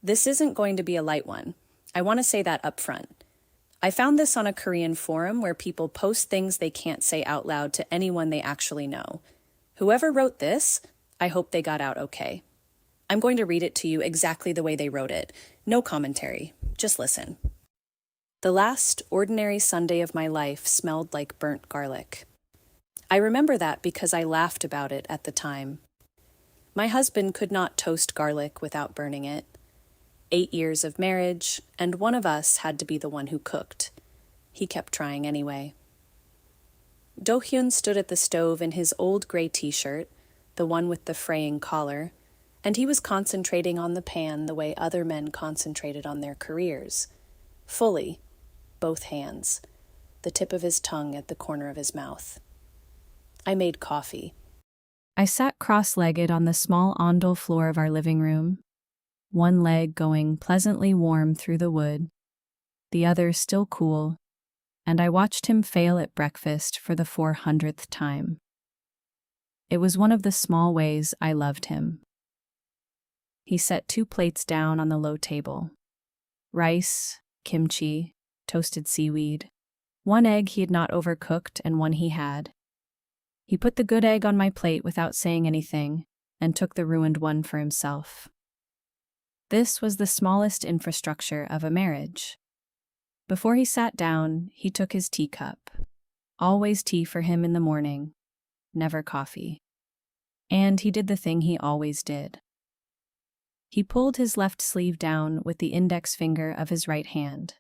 This isn't going to be a light one. I want to say that up front. I found this on a Korean forum where people post things they can't say out loud to anyone they actually know. Whoever wrote this, I hope they got out okay. I'm going to read it to you exactly the way they wrote it. No commentary. Just listen. The last ordinary Sunday of my life smelled like burnt garlic. I remember that because I laughed about it at the time. My husband could not toast garlic without burning it. 8 years of marriage, and one of us had to be the one who cooked. He kept trying anyway. Dohyun stood at the stove in his old gray t-shirt, the one with the fraying collar, and he was concentrating on the pan the way other men concentrated on their careers. Fully, both hands, the tip of his tongue at the corner of his mouth. I made coffee. I sat cross-legged on the small ondel floor of our living room, one leg going pleasantly warm through the wood, the other still cool, and I watched him fail at breakfast for the 400th time. It was one of the small ways I loved him. He set 2 plates down on the low table. Rice, kimchi, toasted seaweed, 1 egg he had not overcooked and 1 he had. He put the good egg on my plate without saying anything and took the ruined one for himself. This was the smallest infrastructure of a marriage. Before he sat down, he took his teacup. Always tea for him in the morning, never coffee. And he did the thing he always did. He pulled his left sleeve down with the index finger of his right hand.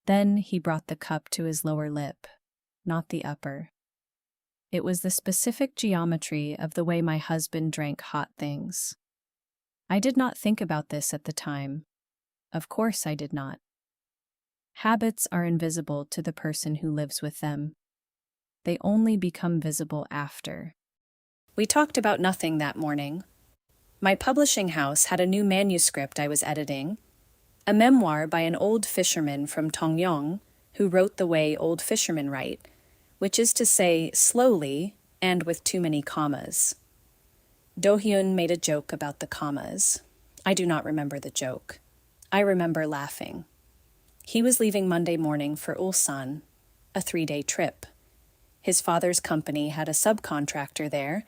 Then he brought the cup to his lower lip, not the upper. It was the specific geometry of the way my husband drank hot things. I did not think about this at the time. Of course I did not. Habits are invisible to the person who lives with them. They only become visible after. We talked about nothing that morning. My publishing house had a new manuscript I was editing, a memoir by an old fisherman from Tongyeong who wrote the way old fishermen write, which is to say slowly and with too many commas. Dohyun made a joke about the commas. I do not remember the joke. I remember laughing. He was leaving Monday morning for Ulsan, a 3-day trip. His father's company had a subcontractor there,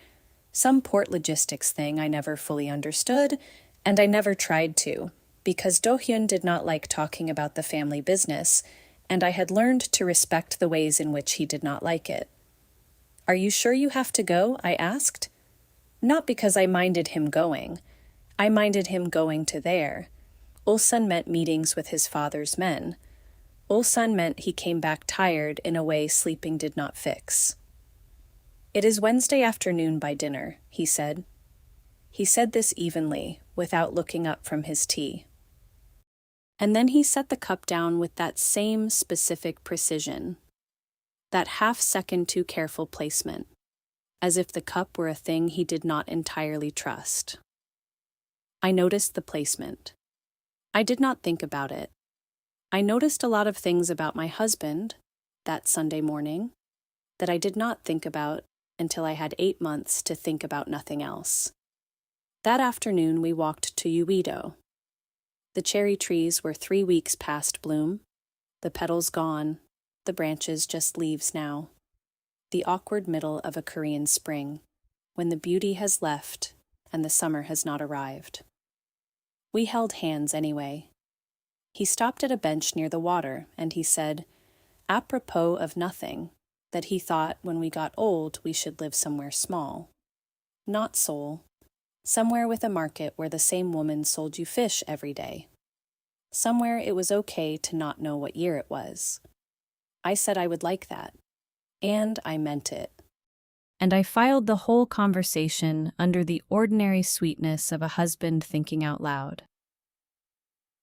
some port logistics thing I never fully understood, and I never tried to, because Dohyun did not like talking about the family business, and I had learned to respect the ways in which he did not like it. "Are you sure you have to go?" I asked. Not because I minded him going. I minded him going to there. Ulsan meant meetings with his father's men. Ulsan meant he came back tired in a way sleeping did not fix. "It is Wednesday afternoon by dinner," he said. He said this evenly, without looking up from his tea. And then he set the cup down with that same specific precision, that half-second too careful placement, as if the cup were a thing he did not entirely trust. I noticed the placement. I did not think about it. I noticed a lot of things about my husband, that Sunday morning, that I did not think about until I had 8 months to think about nothing else. That afternoon we walked to Uido. The cherry trees were 3 weeks past bloom, the petals gone, the branches just leaves now. The awkward middle of a Korean spring, when the beauty has left and the summer has not arrived. We held hands anyway. He stopped at a bench near the water, and he said, apropos of nothing, that he thought when we got old we should live somewhere small. Not Seoul. Somewhere with a market where the same woman sold you fish every day. Somewhere it was okay to not know what year it was. I said I would like that. And I meant it. And I filed the whole conversation under the ordinary sweetness of a husband thinking out loud.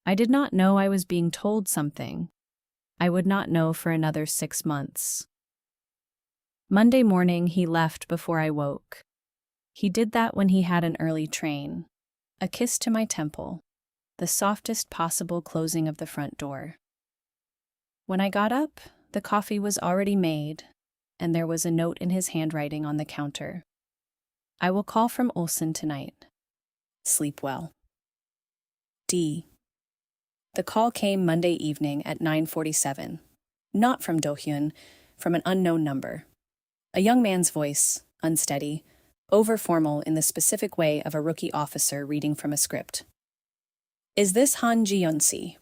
I did not know I was being told something. I would not know for another 6 months. Monday morning he left before I woke. He did that when he had an early train. A kiss to my temple, the softest possible closing of the front door. When I got up, the coffee was already made, and there was a note in his handwriting on the counter. I will call from Ulsan tonight. Sleep well. D. The call came Monday evening at 9:47. Not from Dohyun, from an unknown number. A young man's voice, unsteady, over-formal in the specific way of a rookie officer reading from a script. Is this Han Jiyeon,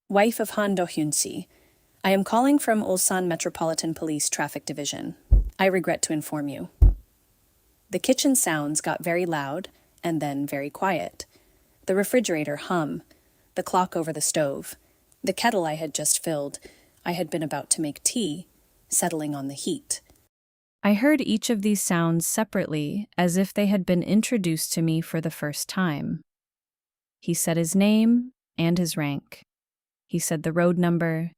wife of Han Dohyun? I am calling from Ulsan Metropolitan Police Traffic Division. I regret to inform you. The kitchen sounds got very loud and then very quiet. The refrigerator hum, the clock over the stove, the kettle I had just filled, I had been about to make tea, settling on the heat. I heard each of these sounds separately, as if they had been introduced to me for the first time. He said his name and his rank. He said the road number.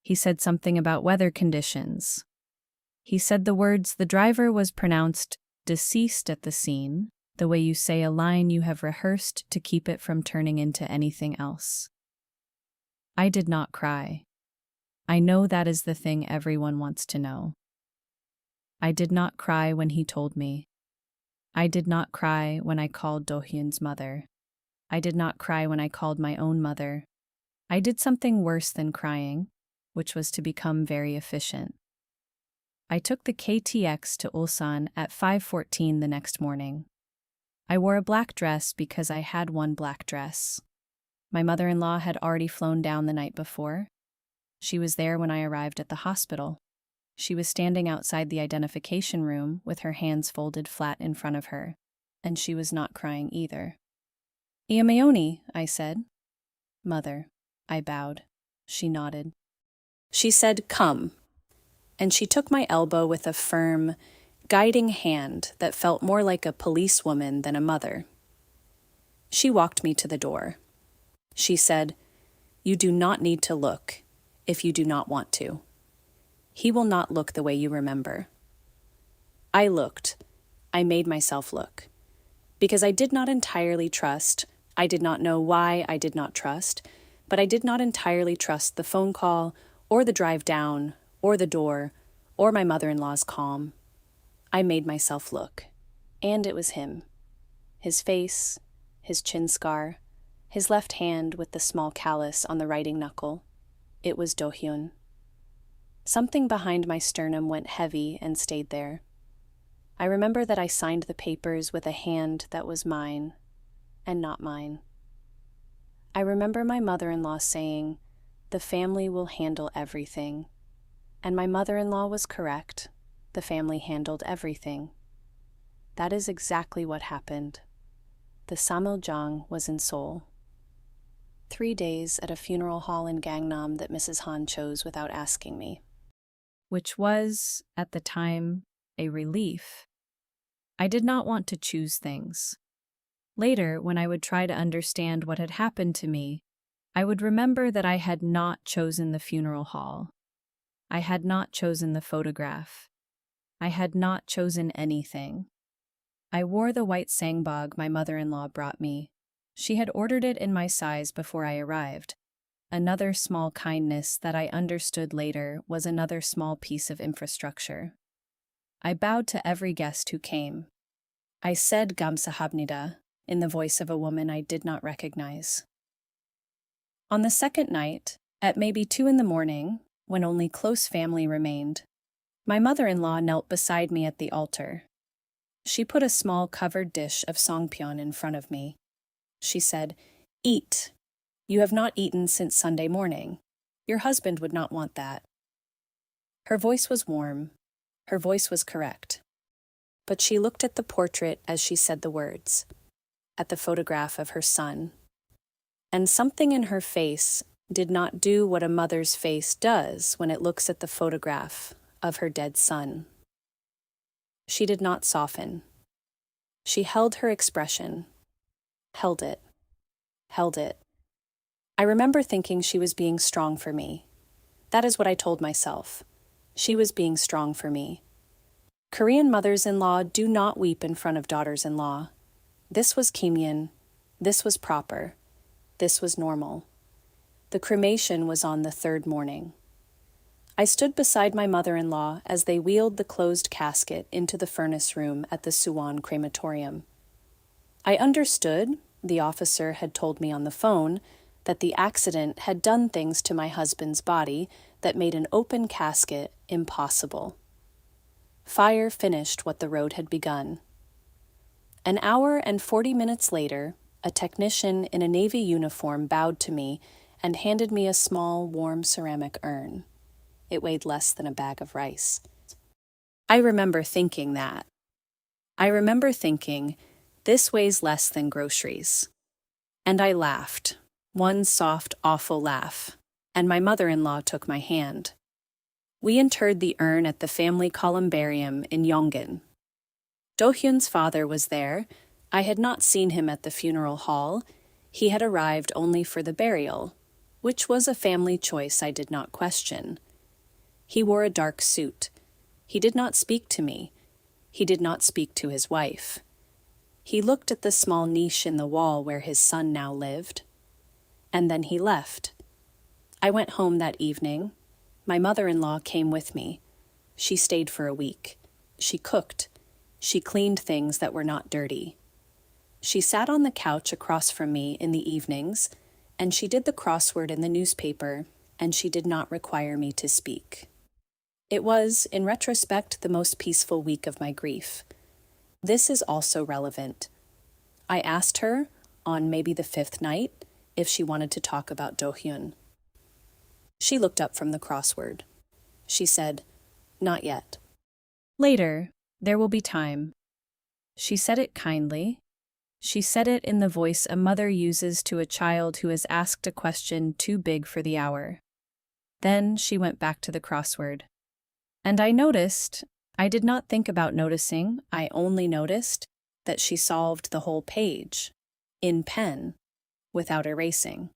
He said something about weather conditions. He said the words the driver was pronounced deceased at the scene, the way you say a line you have rehearsed to keep it from turning into anything else. I did not cry. I know that is the thing everyone wants to know. I did not cry when he told me. I did not cry when I called Dohyun's mother. I did not cry when I called my own mother. I did something worse than crying, which was to become very efficient. I took the KTX to Ulsan at 5:14 the next morning. I wore a black dress because I had one black dress. My mother-in-law had already flown down the night before. She was there when I arrived at the hospital. She was standing outside the identification room with her hands folded flat in front of her, and she was not crying either. "Chaemyeon," I said. "Mother." I bowed. She nodded. She said, "Come." And she took my elbow with a firm, guiding hand that felt more like a policewoman than a mother. She walked me to the door. She said, "You do not need to look if you do not want to. He will not look the way you remember." I looked. I made myself look. Because I did not entirely trust, I did not know why I did not trust, but I did not entirely trust the phone call, or the drive down, or the door, or my mother-in-law's calm. I made myself look. And it was him. His face, his chin scar, his left hand with the small callus on the writing knuckle. It was Dohyun. Something behind my sternum went heavy and stayed there. I remember that I signed the papers with a hand that was mine, and not mine. I remember my mother-in-law saying, "The family will handle everything." And my mother-in-law was correct. The family handled everything. That is exactly what happened. The Samuljang was in Seoul. 3 days at a funeral hall in Gangnam that Mrs. Han chose without asking me. Which was, at the time, a relief. I did not want to choose things. Later, when I would try to understand what had happened to me, I would remember that I had not chosen the funeral hall. I had not chosen the photograph. I had not chosen anything. I wore the white sangbog my mother-in-law brought me. She had ordered it in my size before I arrived. Another small kindness that I understood later was another small piece of infrastructure. I bowed to every guest who came. I said "Gamsahabnida" in the voice of a woman I did not recognize. On the second night, at maybe 2 a.m, when only close family remained, my mother-in-law knelt beside me at the altar. She put a small covered dish of chaemyeon in front of me. She said, "Eat. You have not eaten since Sunday morning. Your husband would not want that." Her voice was warm. Her voice was correct. But she looked at the portrait as she said the words, at the photograph of her son. And something in her face did not do what a mother's face does when it looks at the photograph of her dead son. She did not soften. She held her expression, held it, held it. I remember thinking she was being strong for me. That is what I told myself. She was being strong for me. Korean mothers-in-law do not weep in front of daughters-in-law. This was chaemyeon. This was proper. This was normal. The cremation was on the 3rd morning. I stood beside my mother-in-law as they wheeled the closed casket into the furnace room at the Suwon crematorium. I understood, the officer had told me on the phone that the accident had done things to my husband's body that made an open casket impossible. Fire finished what the road had begun. An hour and 40 minutes later, a technician in a Navy uniform bowed to me and handed me a small, warm ceramic urn. It weighed less than a bag of rice. I remember thinking, this weighs less than groceries. And I laughed, one soft, awful laugh, and my mother-in-law took my hand. We interred the urn at the family columbarium in Yongan. Dohyun's father was there. I had not seen him at the funeral hall. He had arrived only for the burial, which was a family choice I did not question. He wore a dark suit. He did not speak to me. He did not speak to his wife. He looked at the small niche in the wall where his son now lived. And then he left. I went home that evening. My mother-in-law came with me. She stayed for a week. She cooked. She cleaned things that were not dirty. She sat on the couch across from me in the evenings, and she did the crossword in the newspaper, and she did not require me to speak. It was, in retrospect, the most peaceful week of my grief. This is also relevant. I asked her, on maybe the 5th night, if she wanted to talk about Dohyun. She looked up from the crossword. She said, "Not yet." Later, there will be time. She said it kindly. She said it in the voice a mother uses to a child who has asked a question too big for the hour. Then she went back to the crossword. And I noticed, I did not think about noticing, I only noticed that she solved the whole page, in pen, without erasing.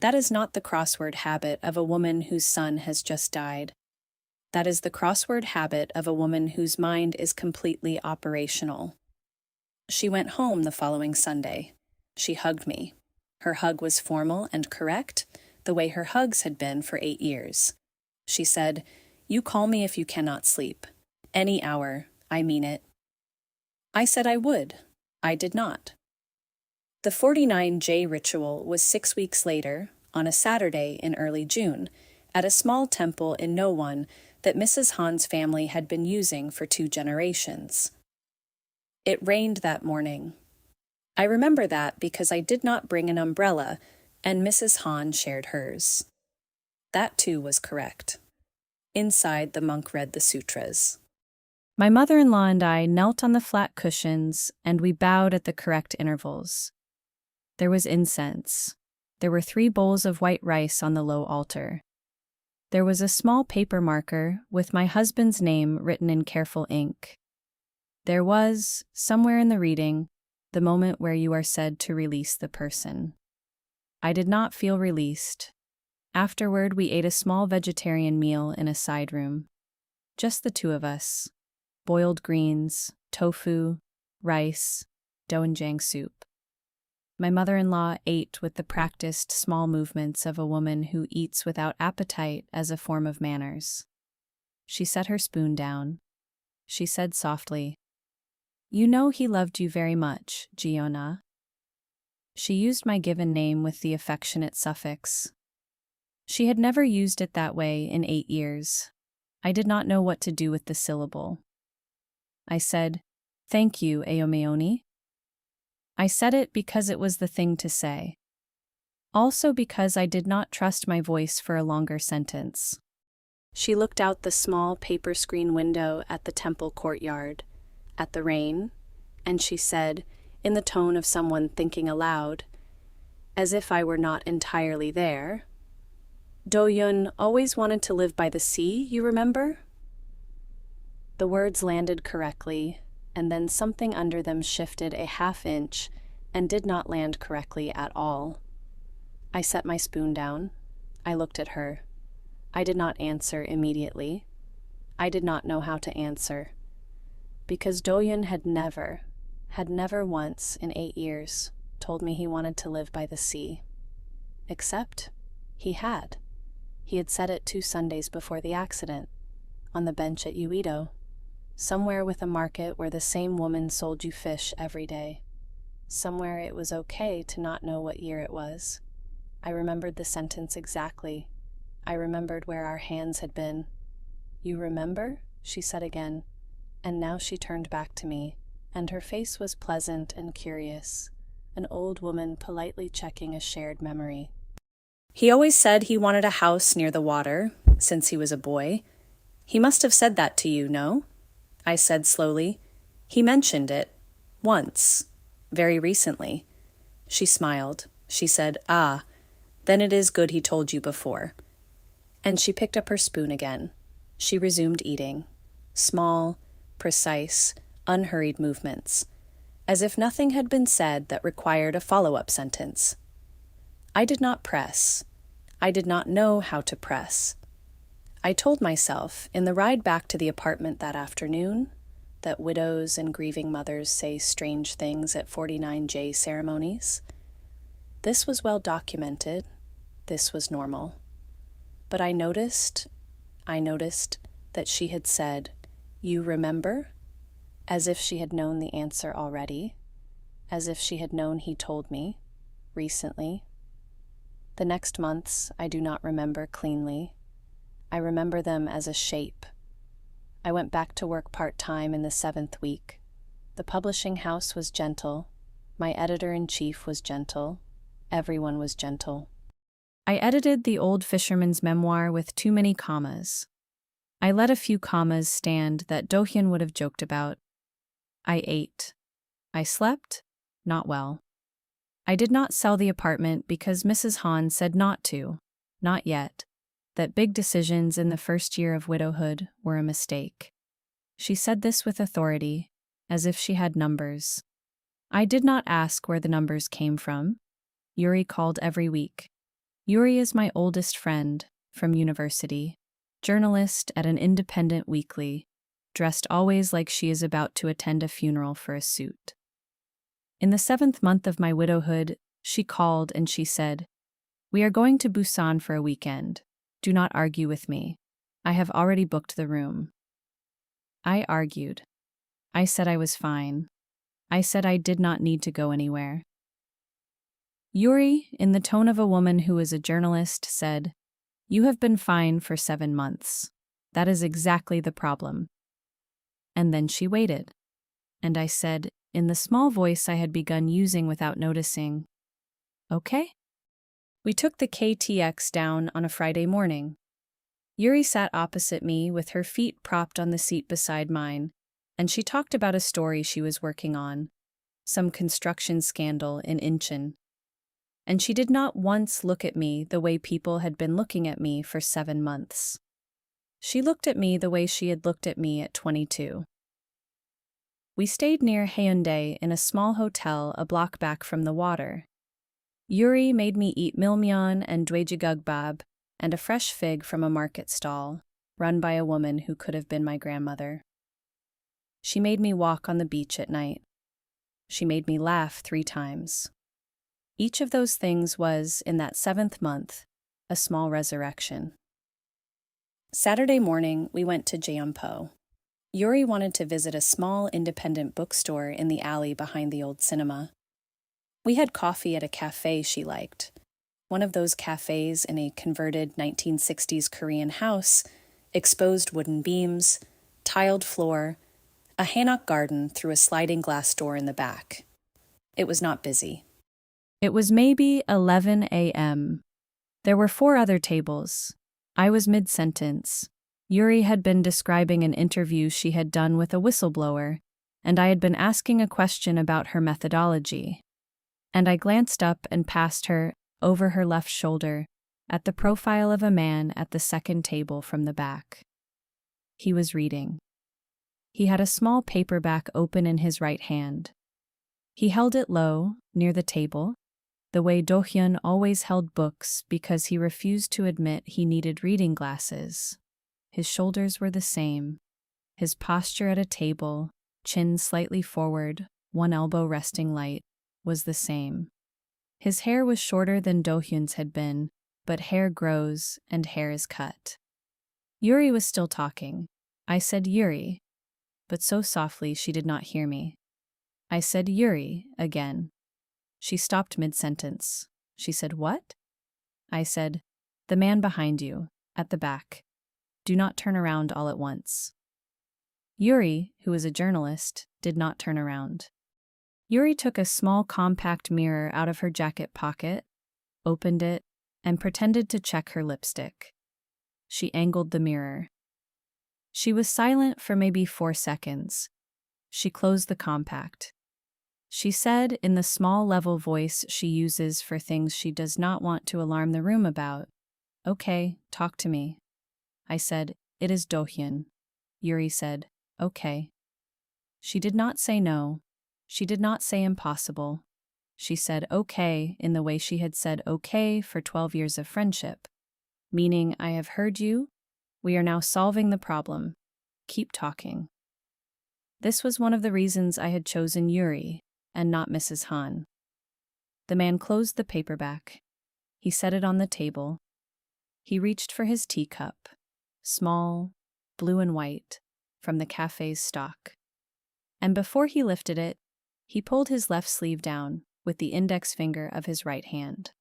That is not the crossword habit of a woman whose son has just died. That is the crossword habit of a woman whose mind is completely operational. She went home the following Sunday. She hugged me. Her hug was formal and correct, the way her hugs had been for 8 years. She said, "You call me if you cannot sleep. Any hour, I mean it." I said I would. I did not. The 49J ritual was 6 weeks later, on a Saturday in early June, at a small temple in Nowon that Mrs. Han's family had been using for 2 generations. It rained that morning. I remember that because I did not bring an umbrella, and Mrs. Han shared hers. That too was correct. Inside, the monk read the sutras. My mother-in-law and I knelt on the flat cushions, and we bowed at the correct intervals. There was incense. There were 3 bowls of white rice on the low altar. There was a small paper marker with my husband's name written in careful ink. There was, somewhere in the reading, the moment where you are said to release the person. I did not feel released. Afterward, we ate a small vegetarian meal in a side room. Just the 2 of us. Boiled greens, tofu, rice, doenjang soup. My mother-in-law ate with the practiced small movements of a woman who eats without appetite as a form of manners. She set her spoon down. She said softly, "You know he loved you very much, Jiyeon." She used my given name with the affectionate suffix. She had never used it that way in 8 years. I did not know what to do with the syllable. I said, "Thank you, Ayomeoni." I said it because it was the thing to say. Also because I did not trust my voice for a longer sentence. She looked out the small paper screen window at the temple courtyard, at the rain, and she said, in the tone of someone thinking aloud, as if I were not entirely there, "Dohyun always wanted to live by the sea, you remember?" The words landed correctly, and then something under them shifted a ½ inch and did not land correctly at all. I set my spoon down. I looked at her. I did not answer immediately. I did not know how to answer. Because Dohyun had never once in 8 years told me he wanted to live by the sea. Except he had. He had said it 2 Sundays before the accident, on the bench at Uido, somewhere with a market where the same woman sold you fish every day. Somewhere it was okay to not know what year it was. I remembered the sentence exactly. I remembered where our hands had been. "You remember?" she said again, and now she turned back to me, and her face was pleasant and curious, an old woman politely checking a shared memory. "He always said he wanted a house near the water, since he was a boy. He must have said that to you, no?" I said slowly. "He mentioned it. Once. Very recently." She smiled. She said, "Ah, then it is good he told you before." And she picked up her spoon again. She resumed eating. Small, precise, unhurried movements, as if nothing had been said that required a follow-up sentence. I did not press. I did not know how to press. I told myself, in the ride back to the apartment that afternoon, that widows and grieving mothers say strange things at 49J ceremonies. This was well documented. This was normal. But I noticed that she had said, "You remember?" as if she had known the answer already, as if she had known he told me, recently. The next months I do not remember cleanly. I remember them as a shape. I went back to work part-time in the 7th week. The publishing house was gentle. My editor-in-chief was gentle. Everyone was gentle. I edited the old fisherman's memoir with too many commas. I let a few commas stand that Dohyun would have joked about. I ate. I slept, not well. I did not sell the apartment because Mrs. Han said not to, not yet, that big decisions in the first year of widowhood were a mistake. She said this with authority, as if she had numbers. I did not ask where the numbers came from. Yuri called every week. Yuri is my oldest friend from university, journalist at an independent weekly, dressed always like she is about to attend a funeral for a suit. In the 7th month of my widowhood, she called and she said, "We are going to Busan for a weekend. Do not argue with me. I have already booked the room." I argued. I said I was fine. I said I did not need to go anywhere. Yuri, in the tone of a woman who is a journalist, said, "You have been fine for 7 months. That is exactly the problem." And then she waited. And I said, in the small voice I had begun using without noticing, "Okay." We took the KTX down on a Friday morning. Yuri sat opposite me with her feet propped on the seat beside mine, and she talked about a story she was working on, some construction scandal in Incheon. And she did not once look at me the way people had been looking at me for 7 months. She looked at me the way she had looked at me at 22. We stayed near Haeundae in a small hotel a block back from the water. Yuri made me eat milmyeon and dwaejigeogbab and a fresh fig from a market stall, run by a woman who could have been my grandmother. She made me walk on the beach at night. She made me laugh 3 times. Each of those things was, in that 7th month, a small resurrection. Saturday morning, we went to Jiyeon. Yuri wanted to visit a small independent bookstore in the alley behind the old cinema. We had coffee at a café she liked, one of those cafés in a converted 1960s Korean house, exposed wooden beams, tiled floor, a hanok garden through a sliding glass door in the back. It was not busy. It was maybe 11 a.m. There were 4 other tables. I was mid-sentence. Yuri had been describing an interview she had done with a whistleblower, and I had been asking a question about her methodology. And I glanced up and past her, over her left shoulder, at the profile of a man at the second table from the back. He was reading. He had a small paperback open in his right hand. He held it low, near the table, the way Dohyun always held books because he refused to admit he needed reading glasses. His shoulders were the same. His posture at a table, chin slightly forward, one elbow resting light, was the same. His hair was shorter than Dohyun's had been, but hair grows and hair is cut. Yuri was still talking. I said Yuri, but so softly she did not hear me. I said Yuri again, She stopped mid-sentence. She said, "What?" I said, "The man behind you, at the back. Do not turn around all at once." Yuri, who is a journalist, did not turn around. Yuri took a small compact mirror out of her jacket pocket, opened it, and pretended to check her lipstick. She angled the mirror. She was silent for maybe 4 seconds. She closed the compact. She said in the small level voice she uses for things she does not want to alarm the room about, "Okay, talk to me." I said, "It is Dohyun." Yuri said, "Okay." She did not say no. She did not say impossible. She said okay in the way she had said okay for 12 years of friendship, meaning I have heard you. We are now solving the problem. Keep talking. This was one of the reasons I had chosen Yuri and not Mrs. Han. The man closed the paperback. He set it on the table. He reached for his teacup, small, blue and white, from the café's stock. And before he lifted it, he pulled his left sleeve down with the index finger of his right hand.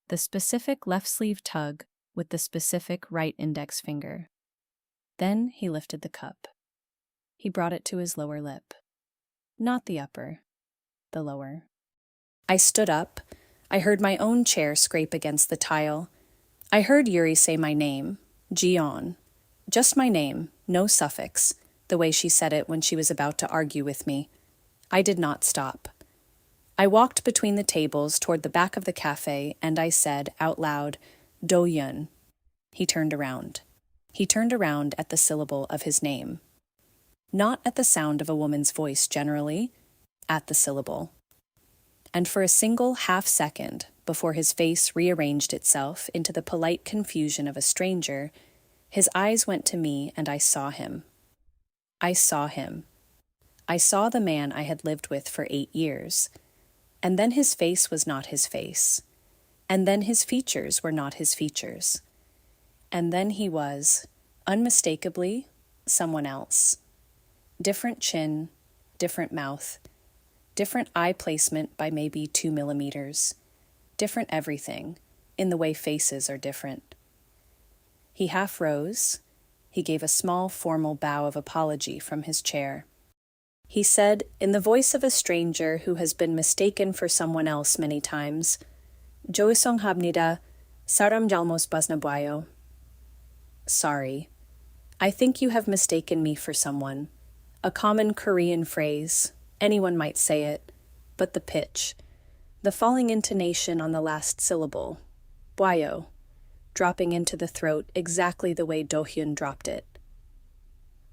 The specific left sleeve tug with the specific right index finger. Then he lifted the cup. He brought it to his lower lip. Not the upper, the lower. I stood up. I heard my own chair scrape against the tile. I heard Yuri say my name, Jiyeon. Just my name, no suffix, the way she said it when she was about to argue with me. I did not stop. I walked between the tables toward the back of the cafe and I said out loud, Dohyun. He turned around. He turned around at the syllable of his name. Not at the sound of a woman's voice generally, at the syllable. And for a single half-second, before his face rearranged itself into the polite confusion of a stranger, his eyes went to me and I saw him. I saw him. I saw the man I had lived with for 8 years. And then his face was not his face. And then his features were not his features. And then he was, unmistakably, someone else. Different chin, different mouth, different eye placement by maybe 2 millimeters, different everything, in the way faces are different. He half rose. He gave a small formal bow of apology from his chair. He said, in the voice of a stranger who has been mistaken for someone else many times, "죄송합니다. 사람 잘못 봤나 봐요." Sorry. I think you have mistaken me for someone. A common Korean phrase. Anyone might say it. But the pitch. The falling intonation on the last syllable. "봐요." Dropping into the throat exactly the way Dohyun dropped it.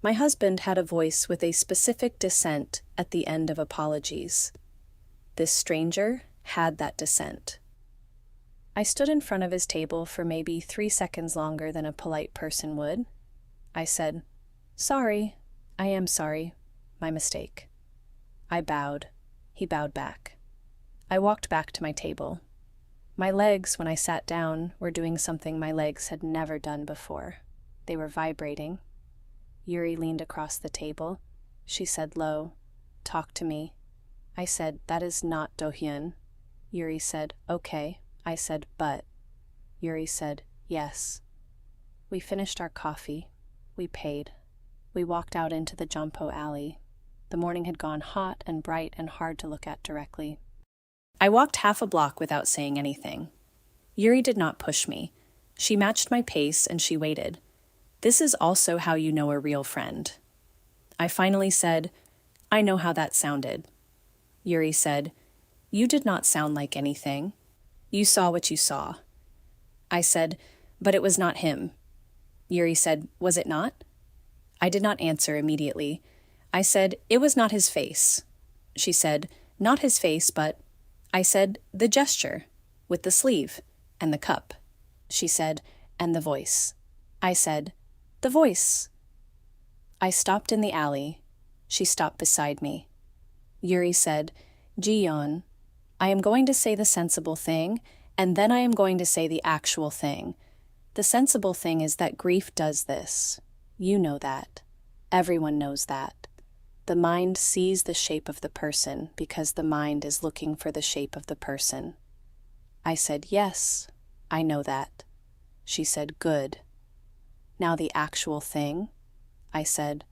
My husband had a voice with a specific dissent at the end of apologies. This stranger had that dissent. I stood in front of his table for maybe 3 seconds longer than a polite person would. I said, "Sorry, I am sorry, my mistake." I bowed. He bowed back. I walked back to my table. My legs, when I sat down, were doing something my legs had never done before. They were vibrating. Yuri leaned across the table. She said low, "Talk to me." I said, "That is not Dohyun." Yuri said, "Okay." I said, "But." Yuri said, "Yes." We finished our coffee. We paid. We walked out into the Jumpo alley. The morning had gone hot and bright and hard to look at directly. I walked half a block without saying anything. Yuri did not push me. She matched my pace and she waited. This is also how you know a real friend. I finally said, "I know how that sounded." Yuri said, "You did not sound like anything. You saw what you saw." I said, "But it was not him." Yuri said, "Was it not?" I did not answer immediately. I said, "It was not his face." She said, "Not his face, but..." I said, "The gesture, with the sleeve, and the cup." She said, "And the voice." I said, "The voice." I stopped in the alley. She stopped beside me. Yuri said, "Jiyeon, I am going to say the sensible thing, and then I am going to say the actual thing. The sensible thing is that grief does this. You know that. Everyone knows that. The mind sees the shape of the person because the mind is looking for the shape of the person. I said, yes, I know that. She said, good. Now the actual thing? I said,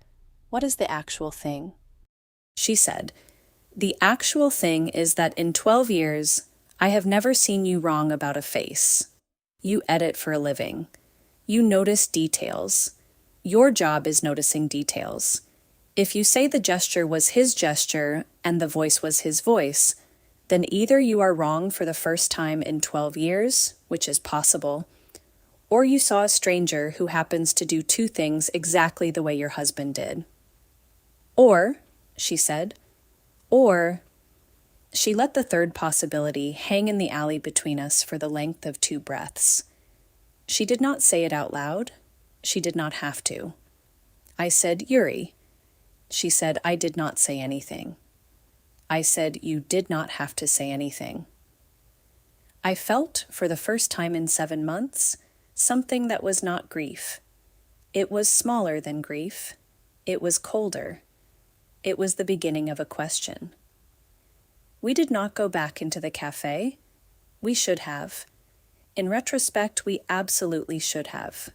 what is the actual thing? She said, the actual thing is that in 12 years, I have never seen you wrong about a face. You edit for a living. You notice details. Your job is noticing details. If you say the gesture was his gesture and the voice was his voice, then either you are wrong for the first time in 12 years, which is possible, or you saw a stranger who happens to do two things exactly the way your husband did. Or, she said, or, she let the third possibility hang in the alley between us for the length of 2 breaths. She did not say it out loud. She did not have to. I said, Yuri. She said, I did not say anything. I said, you did not have to say anything. I felt, for the first time in 7 months, something that was not grief. It was smaller than grief. It was colder. It was the beginning of a question. We did not go back into the café. We should have. In retrospect, we absolutely should have.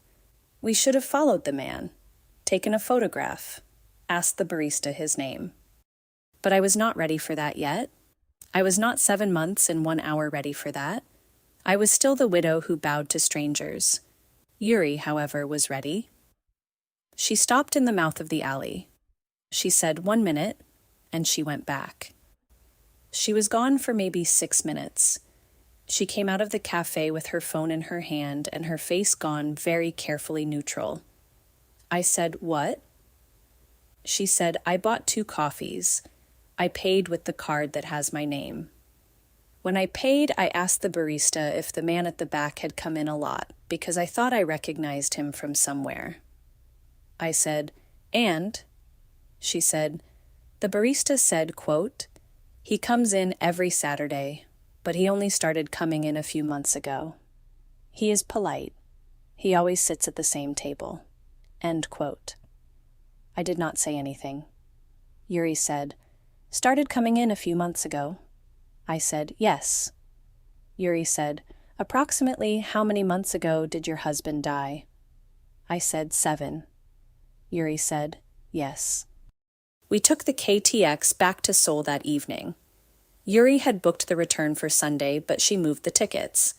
We should have followed the man, taken a photograph, asked the barista his name. But I was not ready for that yet. I was not 7 months and 1 hour ready for that. I was still the widow who bowed to strangers. Yuri, however, was ready. She stopped in the mouth of the alley. She said 1 minute, and she went back. She was gone for maybe 6 minutes. She came out of the cafe with her phone in her hand and her face gone very carefully neutral. I said, what? She said, I bought 2 coffees. I paid with the card that has my name. When I paid, I asked the barista if the man at the back had come in a lot, because I thought I recognized him from somewhere. I said, and? She said, the barista said, quote, he comes in every Saturday, but he only started coming in a few months ago. He is polite. He always sits at the same table. End quote. I did not say anything. Yuri said, started coming in a few months ago. I said, yes. Yuri said, approximately how many months ago did your husband die? I said, 7. Yuri said, yes. We took the KTX back to Seoul that evening. Yuri had booked the return for Sunday, but she moved the tickets.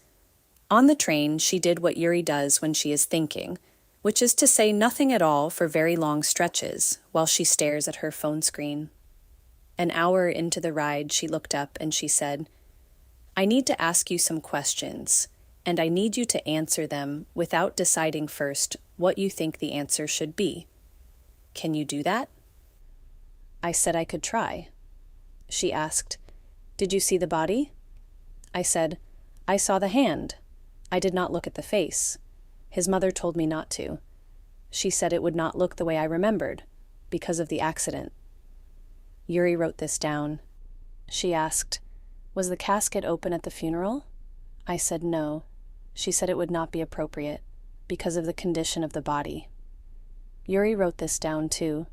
On the train, she did what Yuri does when she is thinking, which is to say nothing at all for very long stretches while she stares at her phone screen. An hour into the ride, she looked up and she said, I need to ask you some questions, and I need you to answer them without deciding first what you think the answer should be. Can you do that? I said I could try. She asked, did you see the body? I said, I saw the hand. I did not look at the face. His mother told me not to. She said it would not look the way I remembered, because of the accident. Yuri wrote this down. She asked, was the casket open at the funeral? I said no. She said it would not be appropriate, because of the condition of the body. Yuri wrote this down too.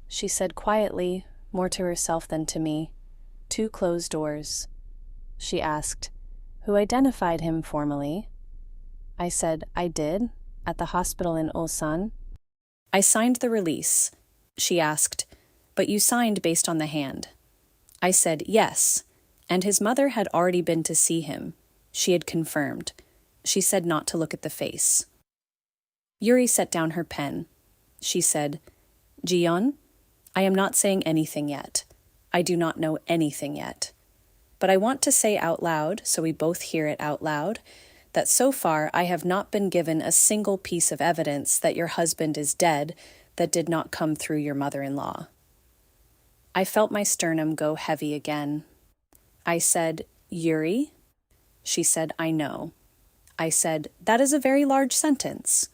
She said quietly, more to herself than to me, 2 closed doors. She asked, who identified him formally? I said, I did, at the hospital in Ulsan. I signed the release. She asked, but you signed based on the hand. I said, yes, and his mother had already been to see him. She had confirmed. She said not to look at the face. Yuri set down her pen. She said, Jiyeon, I am not saying anything yet. I do not know anything yet. But I want to say out loud, so we both hear it out loud, that so far I have not been given a single piece of evidence that your husband is dead that did not come through your mother-in-law. I felt my sternum go heavy again. I said, Yuri? She said, I know. I said, that is a very large sentence.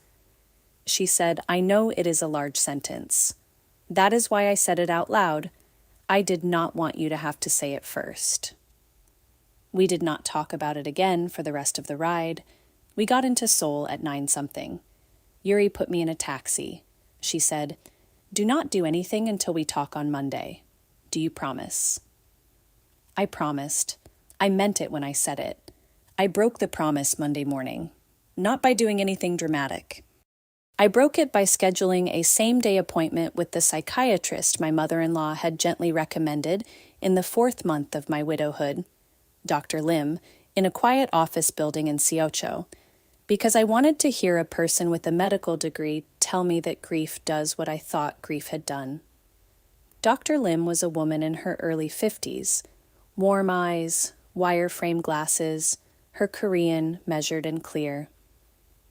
She said, I know it is a large sentence. That is why I said it out loud. I did not want you to have to say it first. We did not talk about it again for the rest of the ride. We got into Seoul at 9 something. Yuri put me in a taxi. She said, Do not do anything until we talk on Monday. Do you promise? I promised. I meant it when I said it. I broke the promise Monday morning, not by doing anything dramatic. I broke it by scheduling a same-day appointment with the psychiatrist my mother-in-law had gently recommended in the 4th month of my widowhood, Dr. Lim, in a quiet office building in Seocho, because I wanted to hear a person with a medical degree tell me that grief does what I thought grief had done. Dr. Lim was a woman in her early 50s, warm eyes, wire-frame glasses, her Korean measured and clear.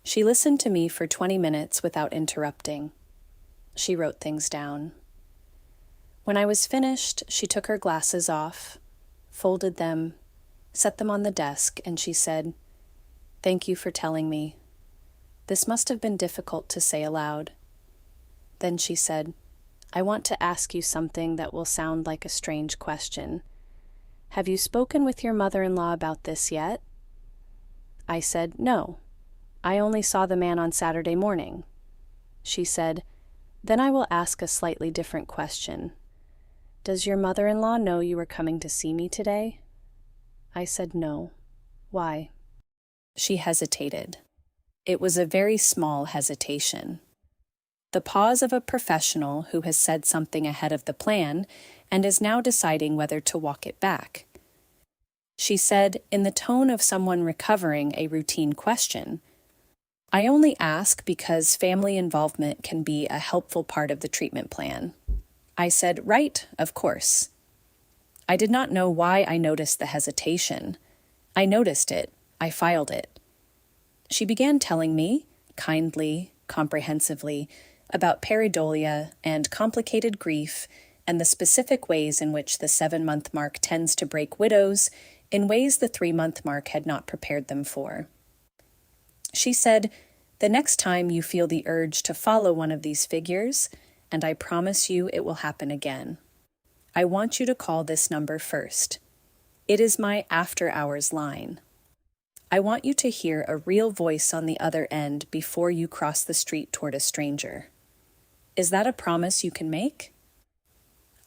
She listened to me for 20 minutes without interrupting. She wrote things down. When I was finished, she took her glasses off, folded them, set them on the desk, and she said, "Thank you for telling me. This must have been difficult to say aloud." Then she said, "I want to ask you something that will sound like a strange question. Have you spoken with your mother-in-law about this yet?" I said, "No. I only saw the man on Saturday morning." She said, "Then I will ask a slightly different question. Does your mother-in-law know you are coming to see me today?" I said, "No. Why?" She hesitated. It was a very small hesitation. The pause of a professional who has said something ahead of the plan and is now deciding whether to walk it back. She said, in the tone of someone recovering a routine question, "I only ask because family involvement can be a helpful part of the treatment plan." I said, "Right, of course." I did not know why I noticed the hesitation. I noticed it. I filed it. She began telling me, kindly, comprehensively, about pareidolia and complicated grief and the specific ways in which the 7-month mark tends to break widows in ways the 3-month mark had not prepared them for. She said, "The next time you feel the urge to follow one of these figures, and I promise you it will happen again, I want you to call this number first. It is my after-hours line. I want you to hear a real voice on the other end before you cross the street toward a stranger. Is that a promise you can make?"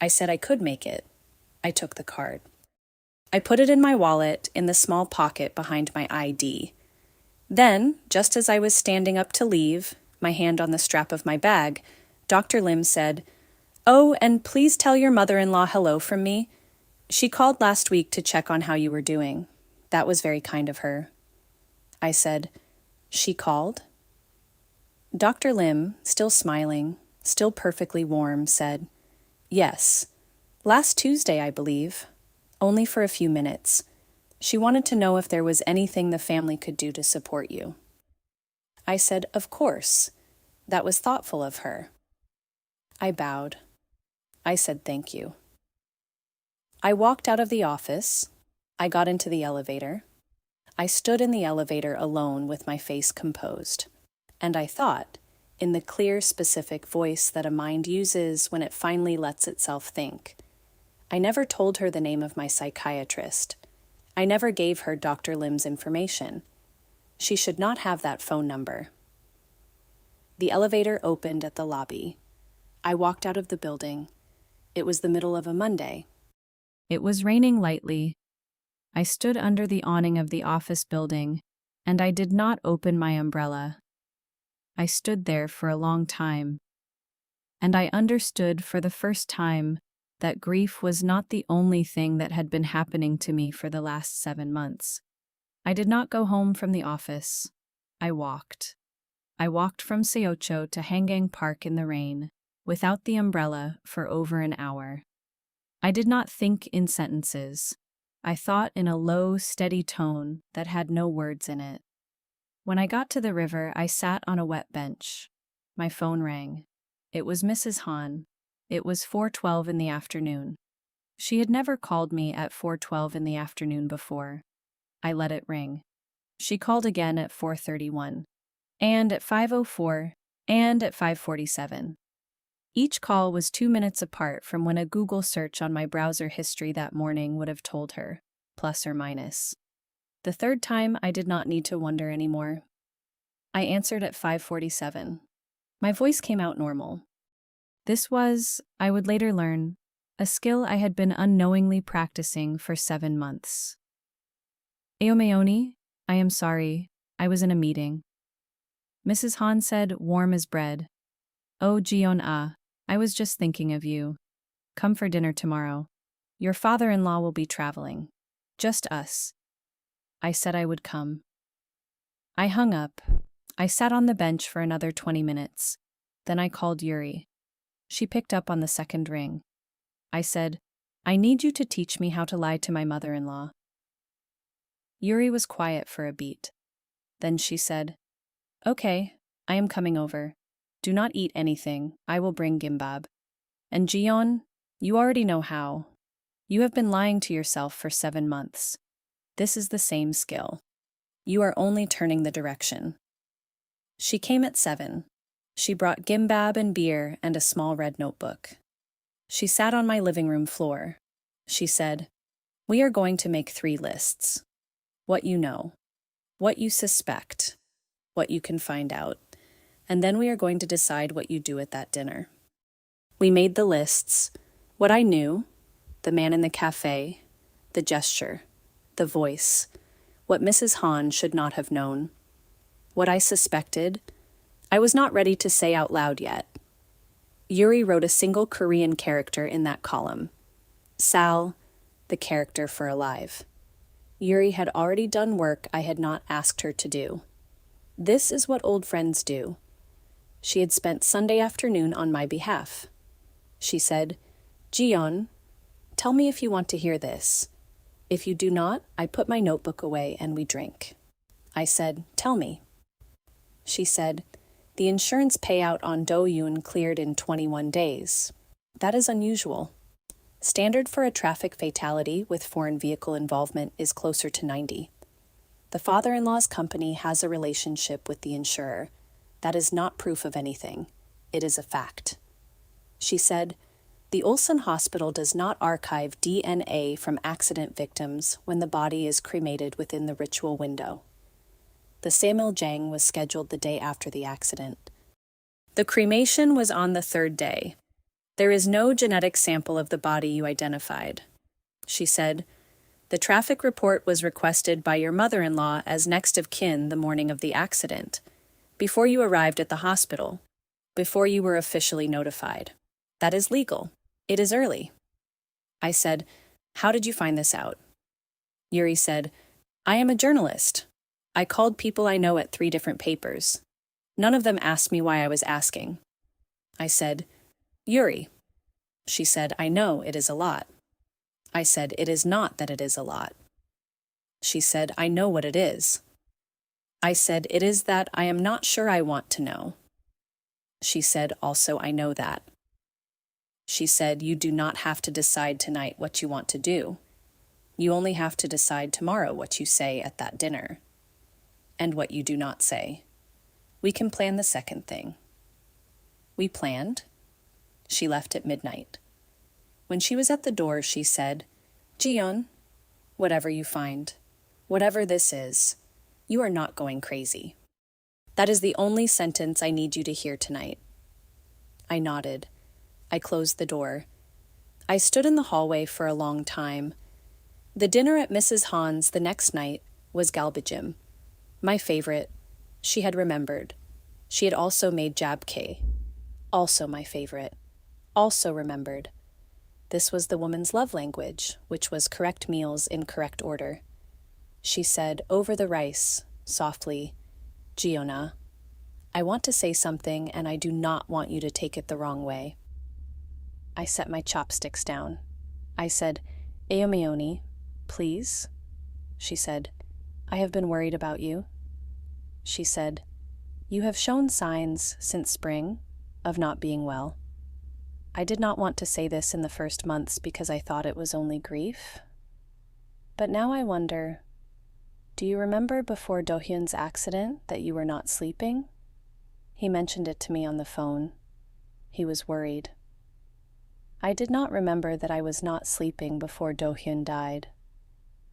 I said I could make it. I took the card. I put it in my wallet in the small pocket behind my ID. Then, just as I was standing up to leave, my hand on the strap of my bag, Dr. Lim said, "Oh, and please tell your mother-in-law hello from me. She called last week to check on how you were doing. That was very kind of her." I said, "She called?" Dr. Lim, still smiling, still perfectly warm, said, "Yes. Last Tuesday, I believe. Only for a few minutes. She wanted to know if there was anything the family could do to support you." I said, "Of course. That was thoughtful of her." I bowed. I said thank you. I walked out of the office. I got into the elevator. I stood in the elevator alone with my face composed. And I thought, in the clear, specific voice that a mind uses when it finally lets itself think. I never told her the name of my psychiatrist. I never gave her Dr. Lim's information. She should not have that phone number. The elevator opened at the lobby. I walked out of the building. It was the middle of a Monday. It was raining lightly. I stood under the awning of the office building, and I did not open my umbrella. I stood there for a long time, and I understood for the first time that grief was not the only thing that had been happening to me for the last 7 months. I did not go home from the office. I walked. I walked from Seocho to Hangang Park in the rain, without the umbrella, for over an hour. I did not think in sentences. I thought in a low, steady tone that had no words in it. When I got to the river, I sat on a wet bench. My phone rang. It was Mrs. Han. It was 4:12 in the afternoon. She had never called me at 4:12 in the afternoon before. I let it ring. She called again at 4:31, and at 5:04, and at 5:47. Each call was 2 minutes apart from when a Google search on my browser history that morning would have told her, plus or minus. The third time, I did not need to wonder anymore. I answered at 5:47. My voice came out normal. This was, I would later learn, a skill I had been unknowingly practicing for 7 months. Aomeoni, I am sorry, I was in a meeting. Mrs. Han said, warm as bread. Oh, Jiyeon, I was just thinking of you. Come for dinner tomorrow. Your father-in-law will be traveling. Just us. I said I would come. I hung up. I sat on the bench for another 20 minutes. Then I called Yuri. She picked up on the second ring. I said, I need you to teach me how to lie to my mother-in-law. Yuri was quiet for a beat. Then she said, Okay, I am coming over. Do not eat anything, I will bring gimbap. And Jiyeon, you already know how. You have been lying to yourself for 7 months. This is the same skill. You are only turning the direction. She came at 7. She brought gimbap and beer and a small red notebook. She sat on my living room floor. She said, We are going to make 3 lists. What you know, what you suspect, what you can find out, and then we are going to decide what you do at that dinner. We made the lists, what I knew, the man in the café, the gesture, the voice, what Mrs. Han should not have known. What I suspected, I was not ready to say out loud yet. Yuri wrote a single Korean character in that column. Sal, the character for alive. Yuri had already done work I had not asked her to do. This is what old friends do. She had spent Sunday afternoon on my behalf. She said, Jiyeon, tell me if you want to hear this. If you do not, I put my notebook away and we drink. I said, Tell me. She said, The insurance payout on Dohyun cleared in 21 days. That is unusual. Standard for a traffic fatality with foreign vehicle involvement is closer to 90. The father-in-law's company has a relationship with the insurer. That is not proof of anything. It is a fact. She said, The Ulsan hospital does not archive DNA from accident victims when the body is cremated within the ritual window. The chaemyeon was scheduled the day after the accident. The cremation was on the 3rd day. There is no genetic sample of the body you identified. She said, The traffic report was requested by your mother-in-law as next of kin the morning of the accident, before you arrived at the hospital, before you were officially notified. That is legal. It is early. I said, How did you find this out? Yuri said, I am a journalist. I called people I know at 3 different papers. None of them asked me why I was asking. I said, Yuri. She said, I know, it is a lot. I said, It is not that it is a lot. She said, I know what it is. I said, It is that I am not sure I want to know. She said, Also, I know that. She said, You do not have to decide tonight what you want to do. You only have to decide tomorrow what you say at that dinner. And what you do not say. We can plan the second thing. We planned. She left at midnight. When she was at the door, she said, Jiyeon, whatever you find, whatever this is, you are not going crazy. That is the only sentence I need you to hear tonight. I nodded. I closed the door. I stood in the hallway for a long time. The dinner at Mrs. Han's the next night was galbajim. My favorite. She had remembered. She had also made jabke. Also my favorite. Also remembered. This was the woman's love language, which was correct meals in correct order. She said, over the rice, softly, Jiyeon, I want to say something and I do not want you to take it the wrong way. I set my chopsticks down. I said, Aomeoni, please? She said, I have been worried about you. She said, You have shown signs since spring of not being well. I did not want to say this in the first months because I thought it was only grief. But now I wonder, do you remember before Dohyun's accident that you were not sleeping? He mentioned it to me on the phone. He was worried. I did not remember that I was not sleeping before Dohyun died.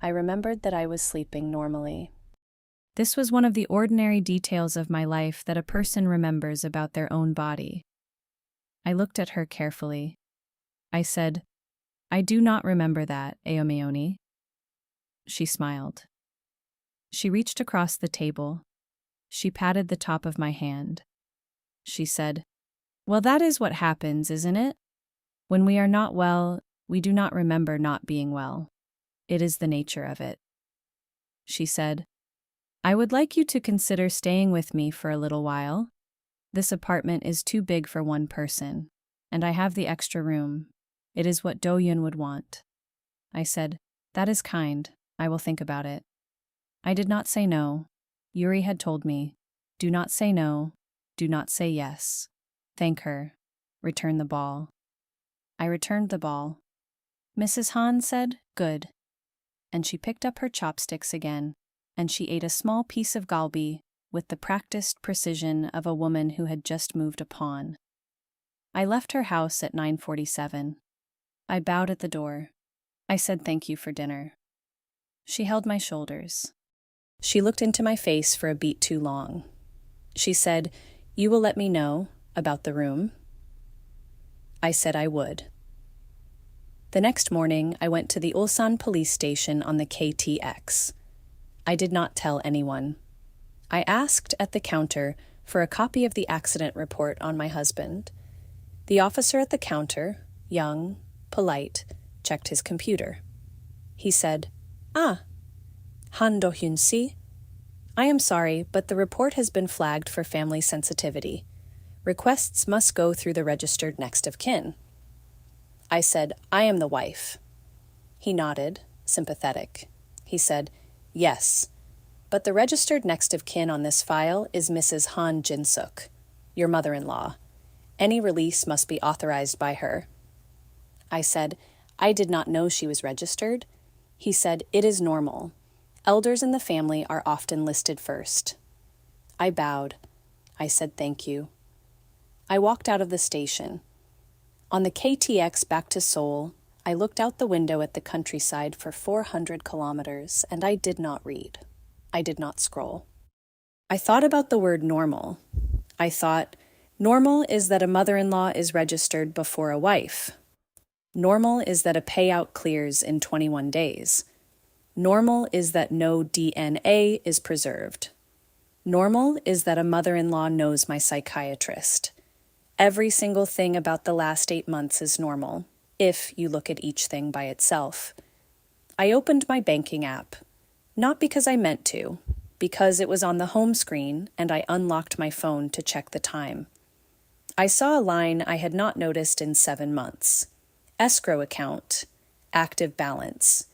I remembered that I was sleeping normally. This was one of the ordinary details of my life that a person remembers about their own body. I looked at her carefully. I said, I do not remember that, Aomeoni. She smiled. She reached across the table. She patted the top of my hand. She said, well, that is what happens, isn't it? When we are not well, we do not remember not being well. It is the nature of it. She said, I would like you to consider staying with me for a little while. This apartment is too big for one person, and I have the extra room. It is what Dohyun would want. I said, that is kind. I will think about it. I did not say no. Yuri had told me, do not say no, do not say yes. Thank her. Return the ball. I returned the ball. Mrs. Han said, good. And she picked up her chopsticks again, and she ate a small piece of galbi with the practiced precision of a woman who had just moved a pawn. I left her house at 9:47. I bowed at the door. I said thank you for dinner. She held my shoulders. She looked into my face for a beat too long. She said, you will let me know about the room? I said I would. The next morning, I went to the Ulsan police station on the KTX. I did not tell anyone. I asked at the counter for a copy of the accident report on my husband. The officer at the counter, young, polite, checked his computer. He said, Han Dohyun si? I am sorry, but the report has been flagged for family sensitivity. Requests must go through the registered next of kin. I said, I am the wife. He nodded, sympathetic. He said, yes, but the registered next of kin on this file is Mrs. Han Jin-suk, your mother-in-law. Any release must be authorized by her. I said, I did not know she was registered. He said, it is normal. Elders in the family are often listed first. I bowed. I said thank you. I walked out of the station. On the KTX back to Seoul, I looked out the window at the countryside for 400 kilometers, and I did not read. I did not scroll. I thought about the word normal. I thought, normal is that a mother-in-law is registered before a wife. Normal is that a payout clears in 21 days. Normal is that no DNA is preserved. Normal is that a mother-in-law knows my psychiatrist. Every single thing about the last 8 months is normal, if you look at each thing by itself. I opened my banking app, not because I meant to, because it was on the home screen and I unlocked my phone to check the time. I saw a line I had not noticed in 7 months. Escrow account, active balance,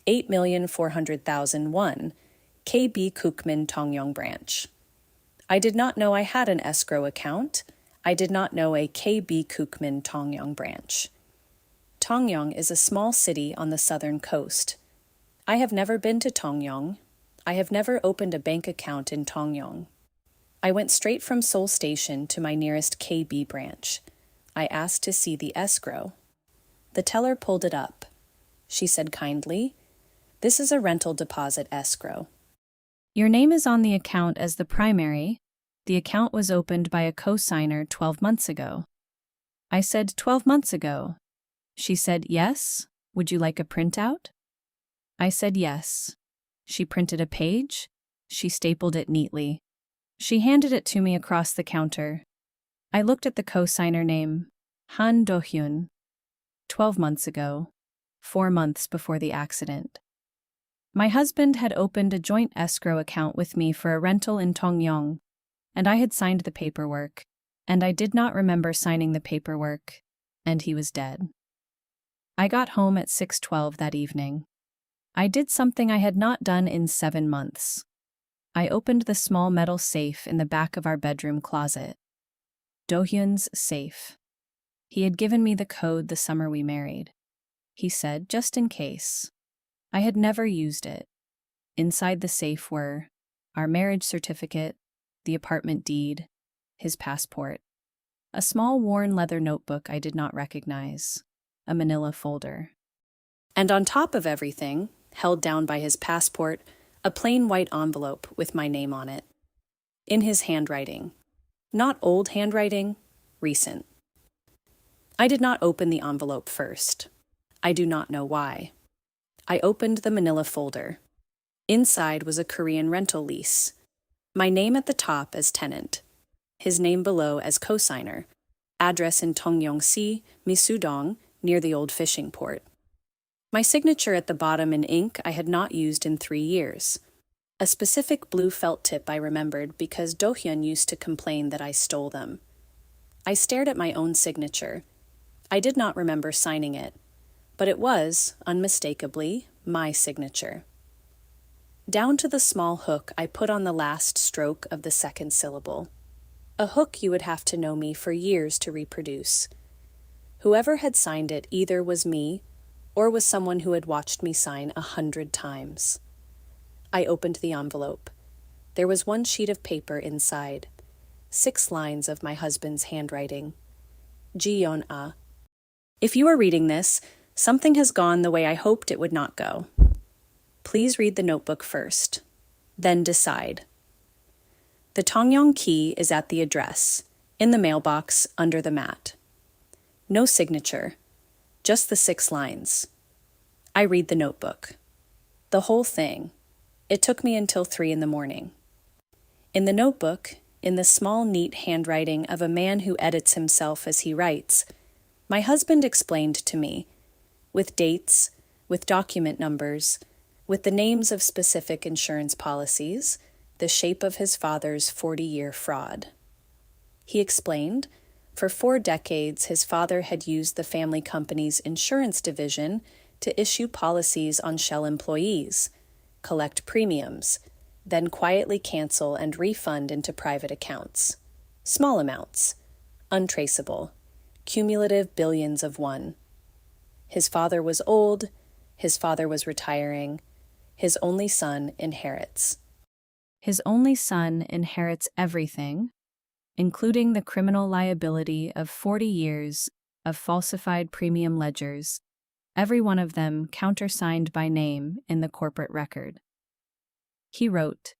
8,400,001, KB Kukmin Tongyong branch. I did not know I had an escrow account. I did not know a KB Kukmin Tongyong branch. Tongyong is a small city on the southern coast. I have never been to Tongyong. I have never opened a bank account in Tongyong. I went straight from Seoul Station to my nearest KB branch. I asked to see the escrow. The teller pulled it up. She said kindly, "This is a rental deposit escrow." "Your name is on the account as the primary. The account was opened by a co-signer 12 months ago." I said, 12 months ago. She said, "Yes. Would you like a printout?" I said, "Yes." She printed a page. She stapled it neatly. She handed it to me across the counter. I looked at the co-signer name, Han Dohyun. 12 months ago, 4 months before the accident. My husband had opened a joint escrow account with me for a rental in Tongyong, and I had signed the paperwork, and I did not remember signing the paperwork, and he was dead. I got home at 6:12 that evening. I did something I had not done in 7 months. I opened the small metal safe in the back of our bedroom closet. Dohyun's safe. He had given me the code the summer we married. He said, just in case. I had never used it. Inside the safe were our marriage certificate, the apartment deed, his passport, a small worn leather notebook I did not recognize, a manila folder. And on top of everything, held down by his passport, a plain white envelope with my name on it. In his handwriting. Not old handwriting, recent. I did not open the envelope first. I do not know why. I opened the manila folder. Inside was a Korean rental lease. My name at the top as tenant. His name below as cosigner. Address in Tongyong-si, Misudong, near the old fishing port. My signature at the bottom in ink I had not used in 3 years. A specific blue felt tip I remembered because Dohyun used to complain that I stole them. I stared at my own signature. I did not remember signing it, but it was, unmistakably, my signature. Down to the small hook I put on the last stroke of the second syllable. A hook you would have to know me for years to reproduce. Whoever had signed it either was me or was someone who had watched me sign 100 times. I opened the envelope. There was one sheet of paper inside. 6 lines of my husband's handwriting. Jiyeon a. If you are reading this, something has gone the way I hoped it would not go. Please read the notebook first, then decide. The Tongyong key is at the address, in the mailbox under the mat. No signature, just the 6 lines. I read the notebook. The whole thing. It took me until 3 in the morning. In the notebook, in the small, neat handwriting of a man who edits himself as he writes, my husband explained to me, with dates, with document numbers, with the names of specific insurance policies, the shape of his father's 40-year fraud. He explained, for 4 decades his father had used the family company's insurance division to issue policies on shell employees, collect premiums, then quietly cancel and refund into private accounts. Small amounts, untraceable, cumulative billions of one. His father was old, his father was retiring, his only son inherits. His only son inherits everything, including the criminal liability of 40 years of falsified premium ledgers, every one of them countersigned by name in the corporate record. He wrote,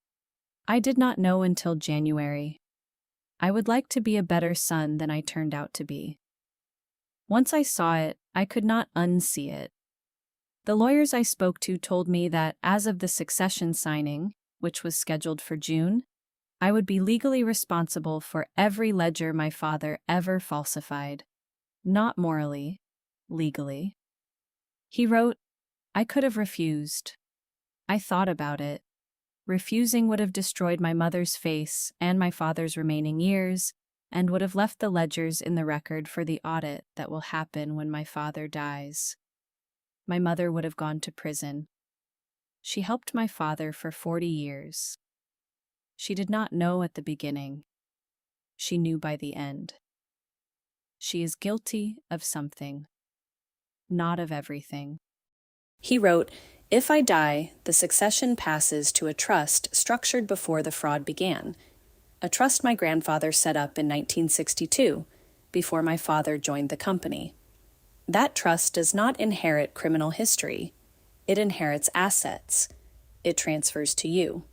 I did not know until January. I would like to be a better son than I turned out to be. Once I saw it, I could not unsee it. The lawyers I spoke to told me that as of the succession signing, which was scheduled for June, I would be legally responsible for every ledger my father ever falsified. Not morally, legally. He wrote, I could have refused. I thought about it. Refusing would have destroyed my mother's face and my father's remaining years, and would have left the ledgers in the record for the audit that will happen when my father dies. My mother would have gone to prison. She helped my father for 40 years. She did not know at the beginning. She knew by the end. She is guilty of something, not of everything. He wrote, if I die, the succession passes to a trust structured before the fraud began, a trust my grandfather set up in 1962, before my father joined the company. That trust does not inherit criminal history. It inherits assets. It transfers to you.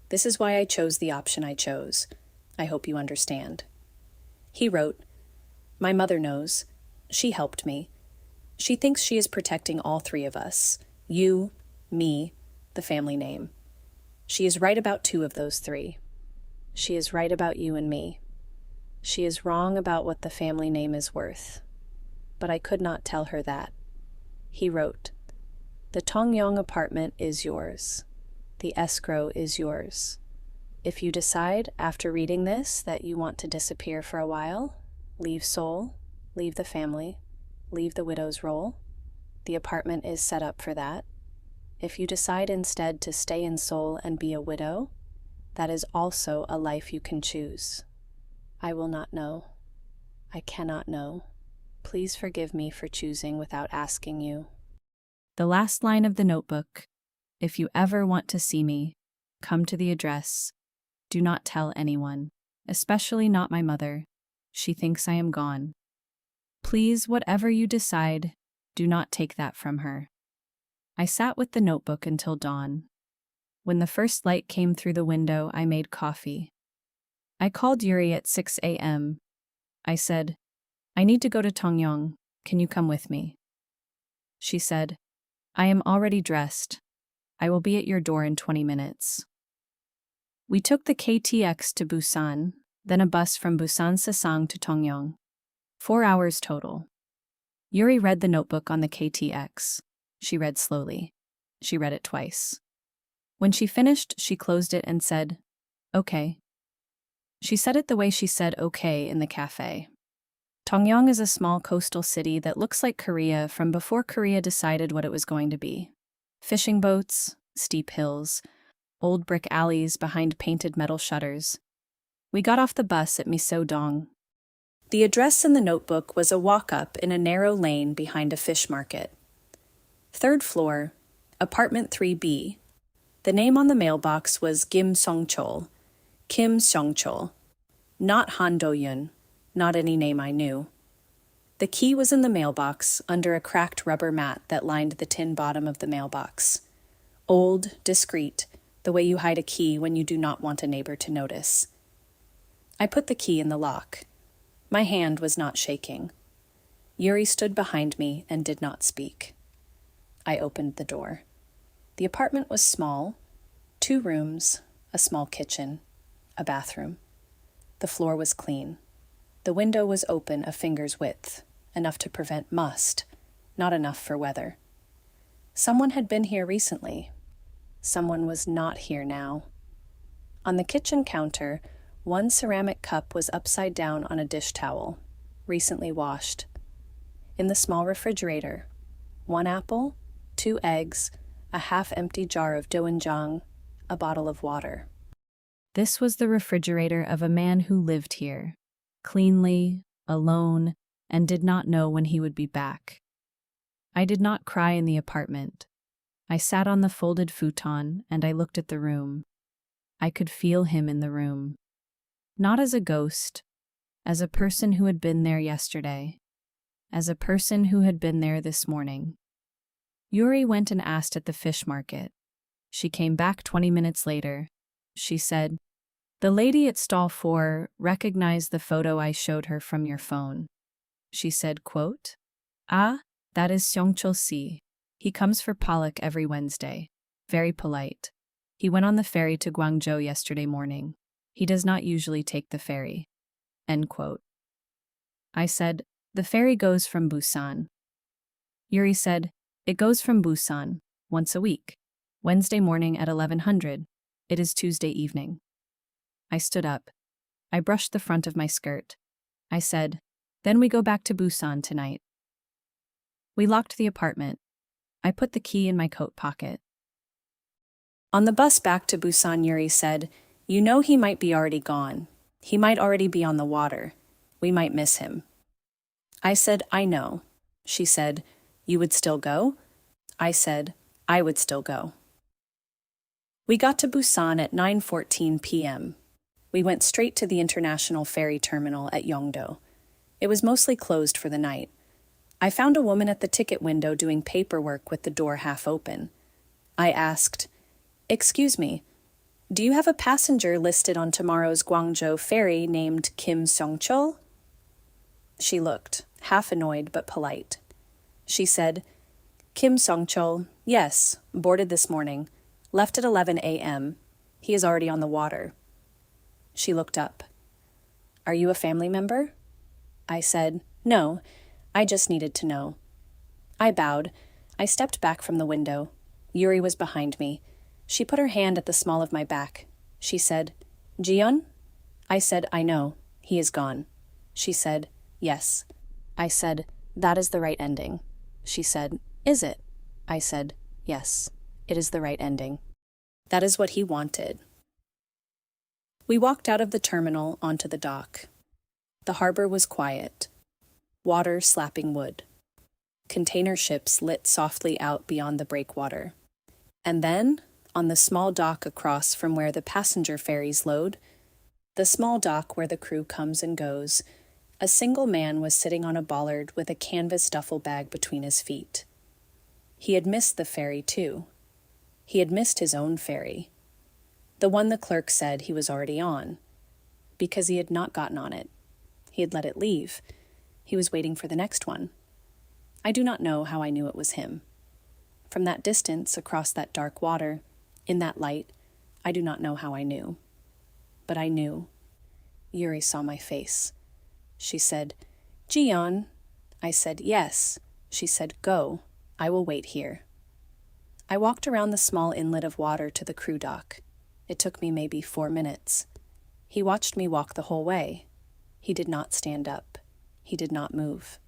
This is why I chose the option I chose. I hope you understand. He wrote, my mother knows. She helped me. She thinks she is protecting all 3 of us. You, me, the family name. She is right about 2 of those 3. She is right about you and me. She is wrong about what the family name is worth. But I could not tell her that. He wrote, the Tongyong apartment is yours. The escrow is yours. If you decide, after reading this, that you want to disappear for a while, leave Seoul, leave the family, leave the widow's role, the apartment is set up for that. If you decide instead to stay in Seoul and be a widow, that is also a life you can choose. I will not know. I cannot know. Please forgive me for choosing without asking you. The last line of the notebook, if you ever want to see me, come to the address. Do not tell anyone, especially not my mother. She thinks I am gone. Please, whatever you decide, do not take that from her. I sat with the notebook until dawn. When the first light came through the window, I made coffee. I called Yuri at 6 a.m. I said, I need to go to Dongyong. Can you come with me? She said, I am already dressed. I will be at your door in 20 minutes. We took the KTX to Busan, then a bus from Busan Sesang to Dongyong. 4 hours total. Yuri read the notebook on the KTX. She read slowly. She read it twice. When she finished, she closed it and said, okay. She said it the way she said okay in the café. Dongyong is a small coastal city that looks like Korea from before Korea decided what it was going to be. Fishing boats, steep hills, old brick alleys behind painted metal shutters. We got off the bus at Miso-dong. The address in the notebook was a walk-up in a narrow lane behind a fish market. 3rd floor, apartment 3B. The name on the mailbox was Kim Song-chol. Kim Song-chol. Not Han Dohyun. Not any name I knew. The key was in the mailbox under a cracked rubber mat that lined the tin bottom of the mailbox. Old, discreet, the way you hide a key when you do not want a neighbor to notice. I put the key in the lock. My hand was not shaking. Yuri stood behind me and did not speak. I opened the door. The apartment was small. 2 rooms, a small kitchen, a bathroom. The floor was clean. The window was open a finger's width, enough to prevent must, not enough for weather. Someone had been here recently. Someone was not here now. On the kitchen counter, 1 ceramic cup was upside down on a dish towel, recently washed. In the small refrigerator, 1 apple, 2 eggs, a half-empty jar of doenjang, a bottle of water. This was the refrigerator of a man who lived here, cleanly, alone, and did not know when he would be back. I did not cry in the apartment. I sat on the folded futon and I looked at the room. I could feel him in the room. Not as a ghost, as a person who had been there yesterday, as a person who had been there this morning. Yuri went and asked at the fish market. She came back 20 minutes later. She said, the lady at stall 4 recognized the photo I showed her from your phone. She said, quote, ah, that is Seongchul Si. He comes for Pollock every Wednesday. Very polite. He went on the ferry to Guangzhou yesterday morning. He does not usually take the ferry. End quote. I said, the ferry goes from Busan. Yuri said, it goes from Busan, once a week. Wednesday morning at 1100. It is Tuesday evening. I stood up. I brushed the front of my skirt. I said, then we go back to Busan tonight. We locked the apartment. I put the key in my coat pocket. On the bus back to Busan, Yuri said, you know he might be already gone. He might already be on the water. We might miss him. I said, I know. She said, you would still go? I said, I would still go. We got to Busan at 9:14 p.m. We went straight to the international ferry terminal at Yeongdo. It was mostly closed for the night. I found a woman at the ticket window doing paperwork with the door half open. I asked, excuse me, do you have a passenger listed on tomorrow's Guangzhou ferry named Kim Song-chol? She looked, half annoyed but polite. She said, Kim Song-chol, yes, boarded this morning. Left at 11 a.m. He is already on the water. She looked up. Are you a family member? I said, no, I just needed to know. I bowed. I stepped back from the window. Yuri was behind me. She put her hand at the small of my back. She said, Jiyeon? I said, I know. He is gone. She said, yes. I said, that is the right ending. She said, is it? I said, yes, it is the right ending. That is what he wanted. We walked out of the terminal onto the dock. The harbor was quiet. Water slapping wood. Container ships lit softly out beyond the breakwater. And then, on the small dock across from where the passenger ferries load, the small dock where the crew comes and goes, a single man was sitting on a bollard with a canvas duffel bag between his feet. He had missed the ferry, too. He had missed his own ferry. The one the clerk said he was already on. Because he had not gotten on it. He had let it leave. He was waiting for the next one. I do not know how I knew it was him. From that distance, across that dark water, in that light, I do not know how I knew. But I knew. Yuri saw my face. She said, "Jiyeon." I said, "Yes." She said, "Go. I will wait here." I walked around the small inlet of water to the crew dock. It took me maybe 4 minutes. He watched me walk the whole way. He did not stand up. He did not move.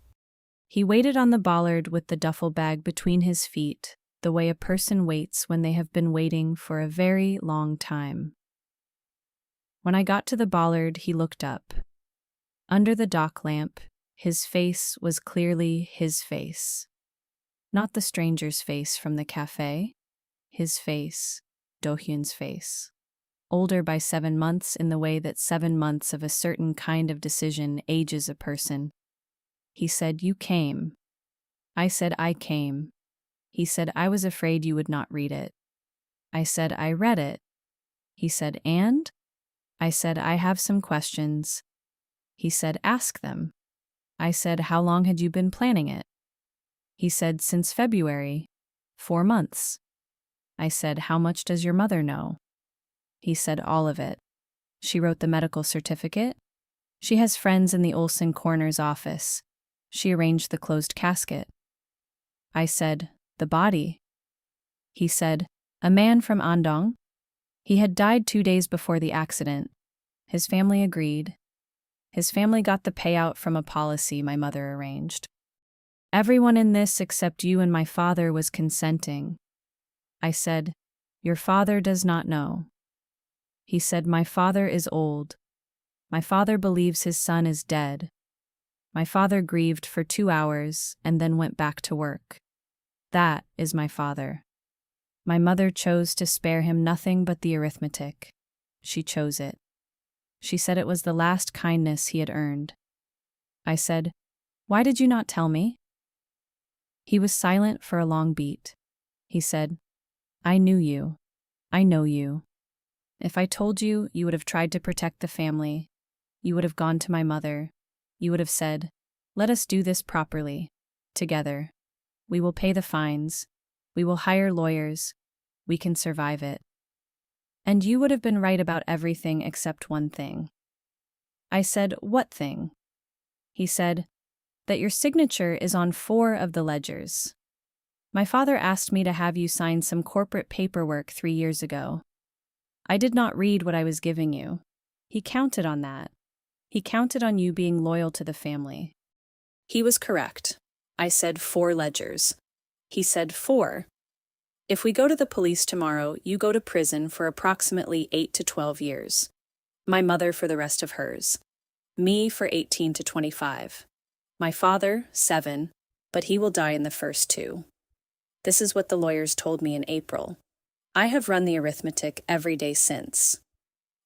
He waited on the bollard with the duffel bag between his feet, the way a person waits when they have been waiting for a very long time. When I got to the bollard, he looked up. Under the dock lamp, his face was clearly his face. Not the stranger's face from the café. His face, Dohyun's face. Older by 7 months in the way that 7 months of a certain kind of decision ages a person. He said, "You came." I said, "I came." He said, "I was afraid you would not read it." I said, "I read it." He said, "And?" I said, "I have some questions." He said, "Ask them." I said, "How long had you been planning it?" He said, "Since February, 4 months." I said, "How much does your mother know?" He said, "All of it. She wrote the medical certificate. She has friends in the Ulsan coroner's office. She arranged the closed casket." I said, "The body?" He said, "A man from Andong. He had died 2 days before the accident. His family agreed. His family got the payout from a policy my mother arranged. Everyone in this except you and my father was consenting." I said, "Your father does not know." He said, "My father is old. My father believes his son is dead." My father grieved for 2 hours and then went back to work. That is my father. My mother chose to spare him nothing but the arithmetic. She chose it. She said it was the last kindness he had earned. I said, "Why did you not tell me?" He was silent for a long beat. He said, "I knew you. I know you. If I told you, you would have tried to protect the family. You would have gone to my mother. You would have said, 'Let us do this properly, together. We will pay the fines. We will hire lawyers. We can survive it.' And you would have been right about everything except one thing." I said, "What thing?" He said, "That your signature is on 4 of the ledgers. My father asked me to have you sign some corporate paperwork 3 years ago. I did not read what I was giving you. He counted on that. He counted on you being loyal to the family." He was correct. I said 4 ledgers. He said 4. "If we go to the police tomorrow, you go to prison for approximately 8 to 12 years. My mother for the rest of hers. Me for 18 to 25. My father, 7, but he will die in the first 2. This is what the lawyers told me in April. I have run the arithmetic every day since."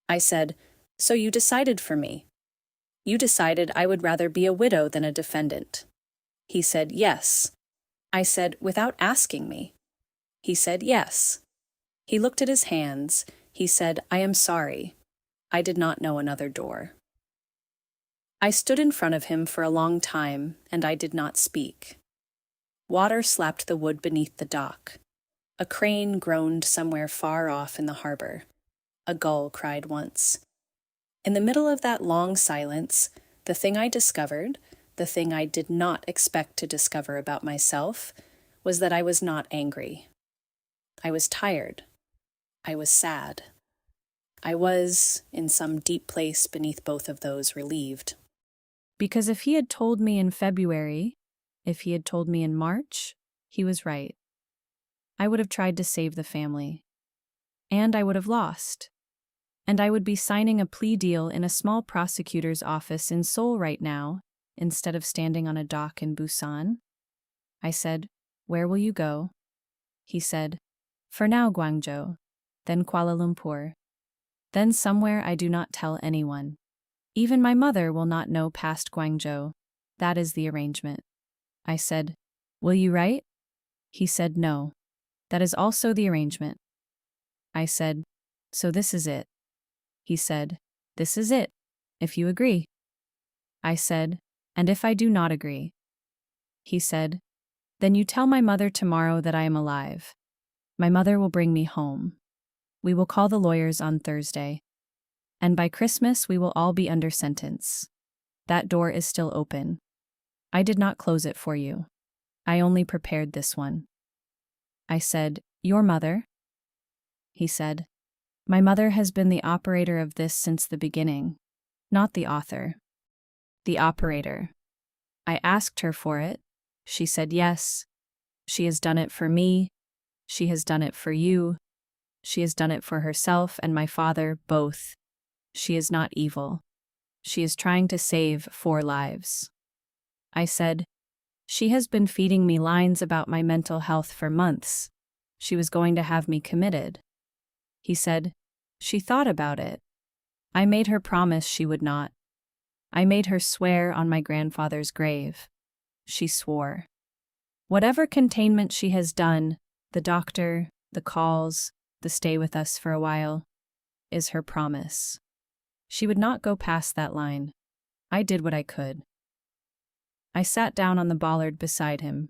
I said, "So you decided for me. You decided I would rather be a widow than a defendant." He said, "Yes." I said, "Without asking me?" He said, "Yes." He looked at his hands. He said, "I am sorry. I did not know another door." I stood in front of him for a long time, and I did not speak. Water slapped the wood beneath the dock. A crane groaned somewhere far off in the harbor. A gull cried once. In the middle of that long silence, the thing I discovered, the thing I did not expect to discover about myself, was that I was not angry. I was tired. I was sad. I was, in some deep place beneath both of those, relieved. Because if he had told me in February, if he had told me in March, he was right. I would have tried to save the family. And I would have lost. And I would be signing a plea deal in a small prosecutor's office in Seoul right now, instead of standing on a dock in Busan. I said, "Where will you go?" He said, "For now, Guangzhou, then Kuala Lumpur, then somewhere I do not tell anyone. Even my mother will not know past Guangzhou. That is the arrangement." I said, "Will you write?" He said, "No. That is also the arrangement." I said, "So this is it." He said, "This is it, if you agree." I said, And if I do not agree? He said, then you tell my mother tomorrow that I am alive. My mother will bring me home. We will call the lawyers on Thursday. And by Christmas we will all be under sentence. That door is still open. I did not close it for you. I only prepared this one. I said, your mother? He said, my mother has been the operator of this since the beginning, not the author. The operator. I asked her for it. She said yes. She has done it for me. She has done it for you. She has done it for herself and my father, both. She is not evil. She is trying to save 4 lives. I said, she has been feeding me lines about my mental health for months. She was going to have me committed. He said, she thought about it. I made her promise she would not. I made her swear on my grandfather's grave. She swore. Whatever containment she has done, the doctor, the calls, the stay with us for a while, is her promise. She would not go past that line. I did what I could. I sat down on the bollard beside him.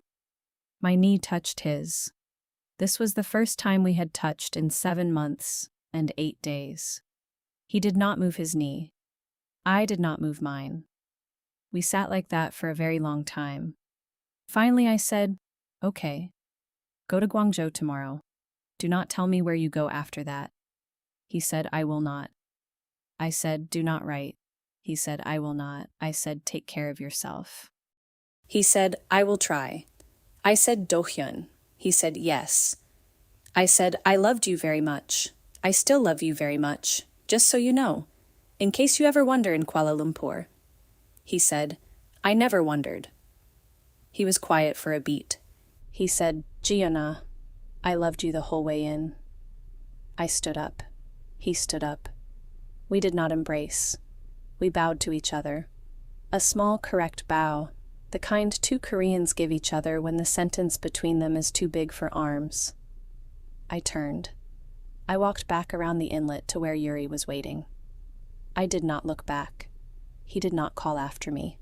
My knee touched his. This was the first time we had touched in 7 months and 8 days. He did not move his knee. I did not move mine. We sat like that for a very long time. Finally I said, okay, go to Guangzhou tomorrow. Do not tell me where you go after that. He said, I will not. I said, do not write. He said, I will not. I said, take care of yourself. He said, I will try. I said, Dohyun. He said, yes. I said, I loved you very much. I still love you very much, just so you know, in case you ever wonder in Kuala Lumpur. He said, I never wondered. He was quiet for a beat. He said, Jiyeon, I loved you the whole way in. I stood up. He stood up. We did not embrace. We bowed to each other. A small, correct bow, the kind 2 Koreans give each other when the sentence between them is too big for arms. I turned. I walked back around the inlet to where Yuri was waiting. I did not look back. He did not call after me.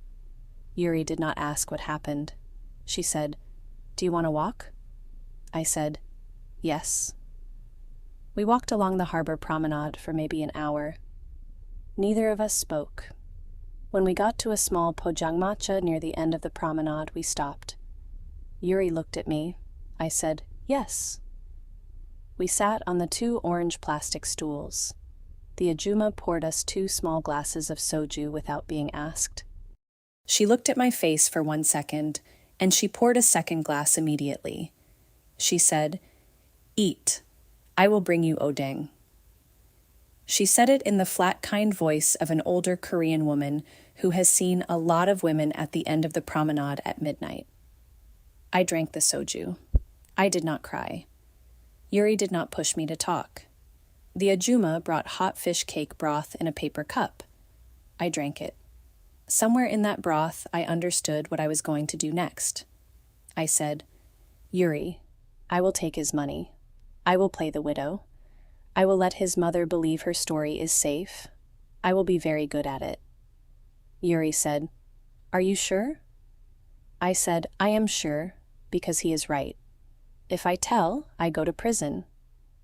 Yuri did not ask what happened. She said, do you want to walk? I said, yes. We walked along the harbor promenade for maybe an hour. Neither of us spoke. When we got to a small pojangmacha near the end of the promenade, we stopped. Yuri looked at me. I said, yes. We sat on the 2 orange plastic stools. The ajumma poured us 2 small glasses of soju without being asked. She looked at my face for 1 second, and she poured a second glass immediately. She said, eat. I will bring you odeng. She said it in the flat, kind voice of an older Korean woman who has seen a lot of women at the end of the promenade at midnight. I drank the soju. I did not cry. Yuri did not push me to talk. The ajumma brought hot fish cake broth in a paper cup. I drank it. Somewhere in that broth, I understood what I was going to do next. I said, Yuri, I will take his money. I will play the widow. I will let his mother believe her story is safe. I will be very good at it. Yuri said, are you sure? I said, I am sure, because he is right. If I tell, I go to prison.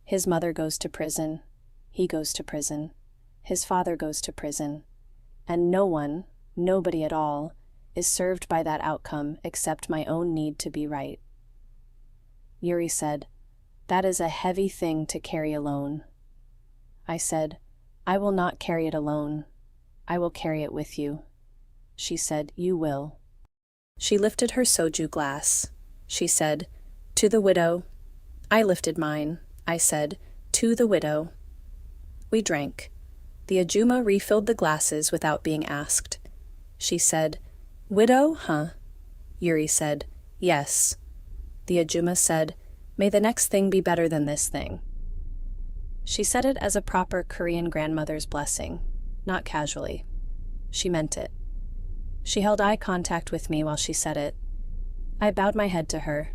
His mother goes to prison. He goes to prison. His father goes to prison. And no one, nobody at all, is served by that outcome except my own need to be right. Yuri said, that is a heavy thing to carry alone. I said, I will not carry it alone. I will carry it with you. She said, you will. She lifted her soju glass. She said, to the widow. I lifted mine. I said, to the widow. We drank. The ajumma refilled the glasses without being asked. She said, widow, huh? Yuri said, yes. The ajumma said, may the next thing be better than this thing. She said it as a proper Korean grandmother's blessing, not casually. She meant it. She held eye contact with me while she said it. I bowed my head to her.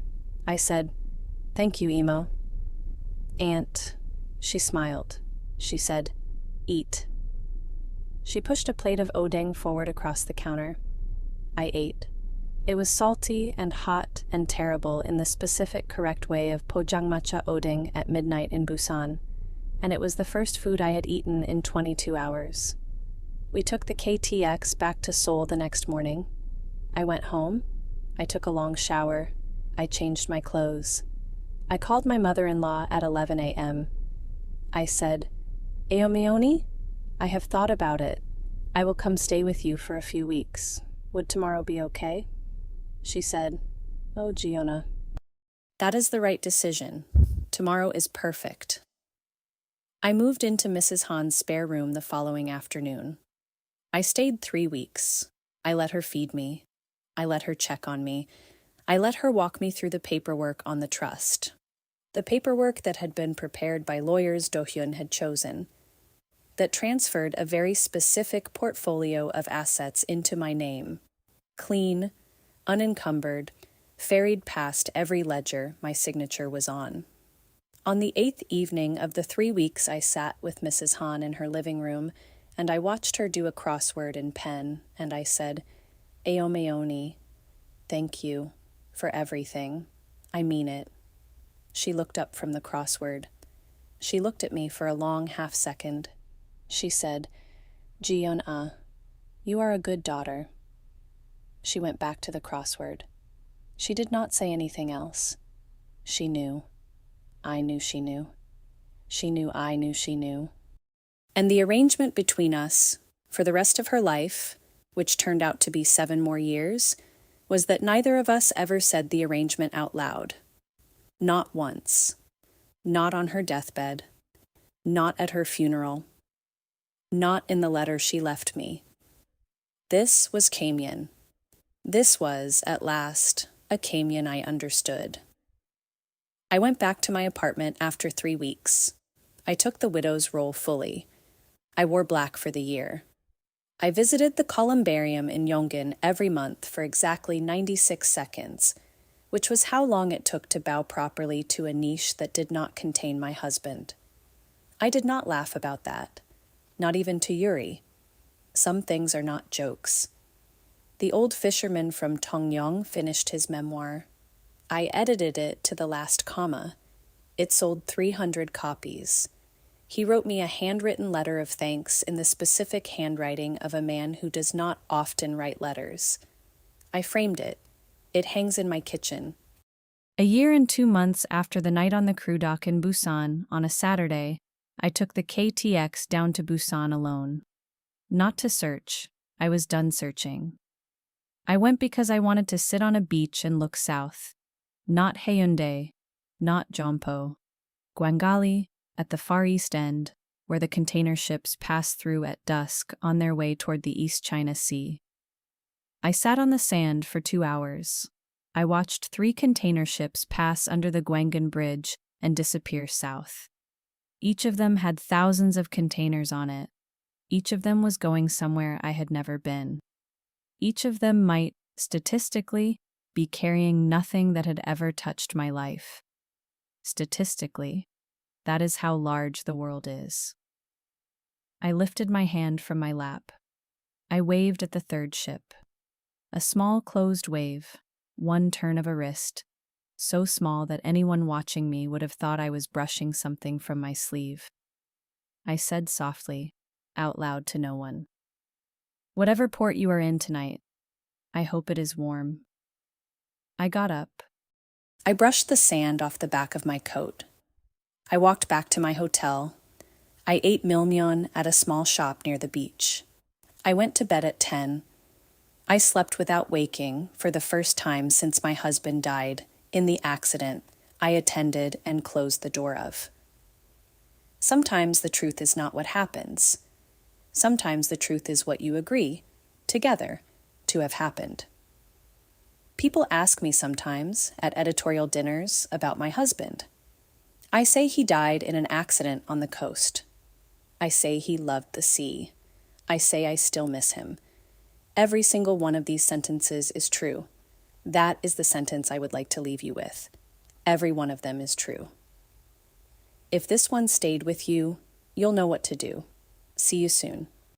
I said, thank you, Emo. Aunt. She smiled. She said, eat. She pushed a plate of odeng forward across the counter. I ate. It was salty and hot and terrible in the specific correct way of pojangmacha oding at midnight in Busan, and it was the first food I had eaten in 22 hours. We took the KTX back to Seoul the next morning. I went home. I took a long shower. I changed my clothes. I called my mother-in-law at 11 a.m. I said, "Aomeoni, I have thought about it. I will come stay with you for a few weeks. Would tomorrow be okay?" She said, "Oh, Jiyeon. That is the right decision. Tomorrow is perfect." I moved into Mrs. Han's spare room the following afternoon. I stayed 3 weeks. I let her feed me. I let her check on me. I let her walk me through the paperwork on the trust. The paperwork that had been prepared by lawyers Dohyun had chosen, that transferred a very specific portfolio of assets into my name. Clean, unencumbered, ferried past every ledger my signature was on. On the 8th evening of the 3 weeks, I sat with Mrs. Han in her living room, and I watched her do a crossword in pen, and I said, "Aomeoni, thank you for everything. I mean it." She looked up from the crossword. She looked at me for a long half-second. She said, "Jiyeon, you are a good daughter." She went back to the crossword. She did not say anything else. She knew. I knew she knew. She knew I knew she knew. And the arrangement between us, for the rest of her life, which turned out to be 7 more years, was that neither of us ever said the arrangement out loud. Not once. Not on her deathbed. Not at her funeral. Not in the letter she left me. This was chaemyeon. This was, at last, a chaemyeon I understood. I went back to my apartment after 3 weeks. I took the widow's role fully. I wore black for the year. I visited the columbarium in Yongan every month for exactly 96 seconds, which was how long it took to bow properly to a niche that did not contain my husband. I did not laugh about that, not even to Yuri. Some things are not jokes. The old fisherman from Tongyong finished his memoir. I edited it to the last comma. It sold 300 copies. He wrote me a handwritten letter of thanks in the specific handwriting of a man who does not often write letters. I framed it. It hangs in my kitchen. A year and 2 months after the night on the crew dock in Busan, on a Saturday, I took the KTX down to Busan alone. Not to search. I was done searching. I went because I wanted to sit on a beach and look south. Not Haeundae, not Jeonpo. Gwangali, at the far east end, where the container ships pass through at dusk on their way toward the East China Sea. I sat on the sand for 2 hours. I watched 3 container ships pass under the Gwangan Bridge and disappear south. Each of them had thousands of containers on it. Each of them was going somewhere I had never been. Each of them might, statistically, be carrying nothing that had ever touched my life. Statistically, that is how large the world is. I lifted my hand from my lap. I waved at the 3rd ship. A small closed wave, 1 turn of a wrist, so small that anyone watching me would have thought I was brushing something from my sleeve. I said softly, out loud to no one, "Whatever port you are in tonight, I hope it is warm." I got up. I brushed the sand off the back of my coat. I walked back to my hotel. I ate chaemyeon at a small shop near the beach. I went to bed at 10. I slept without waking for the first time since my husband died in the accident I attended and closed the door of. Sometimes the truth is not what happens. Sometimes the truth is what you agree, together, to have happened. People ask me sometimes, at editorial dinners, about my husband. I say he died in an accident on the coast. I say he loved the sea. I say I still miss him. Every single one of these sentences is true. That is the sentence I would like to leave you with. Every one of them is true. If this one stayed with you, you'll know what to do. See you soon.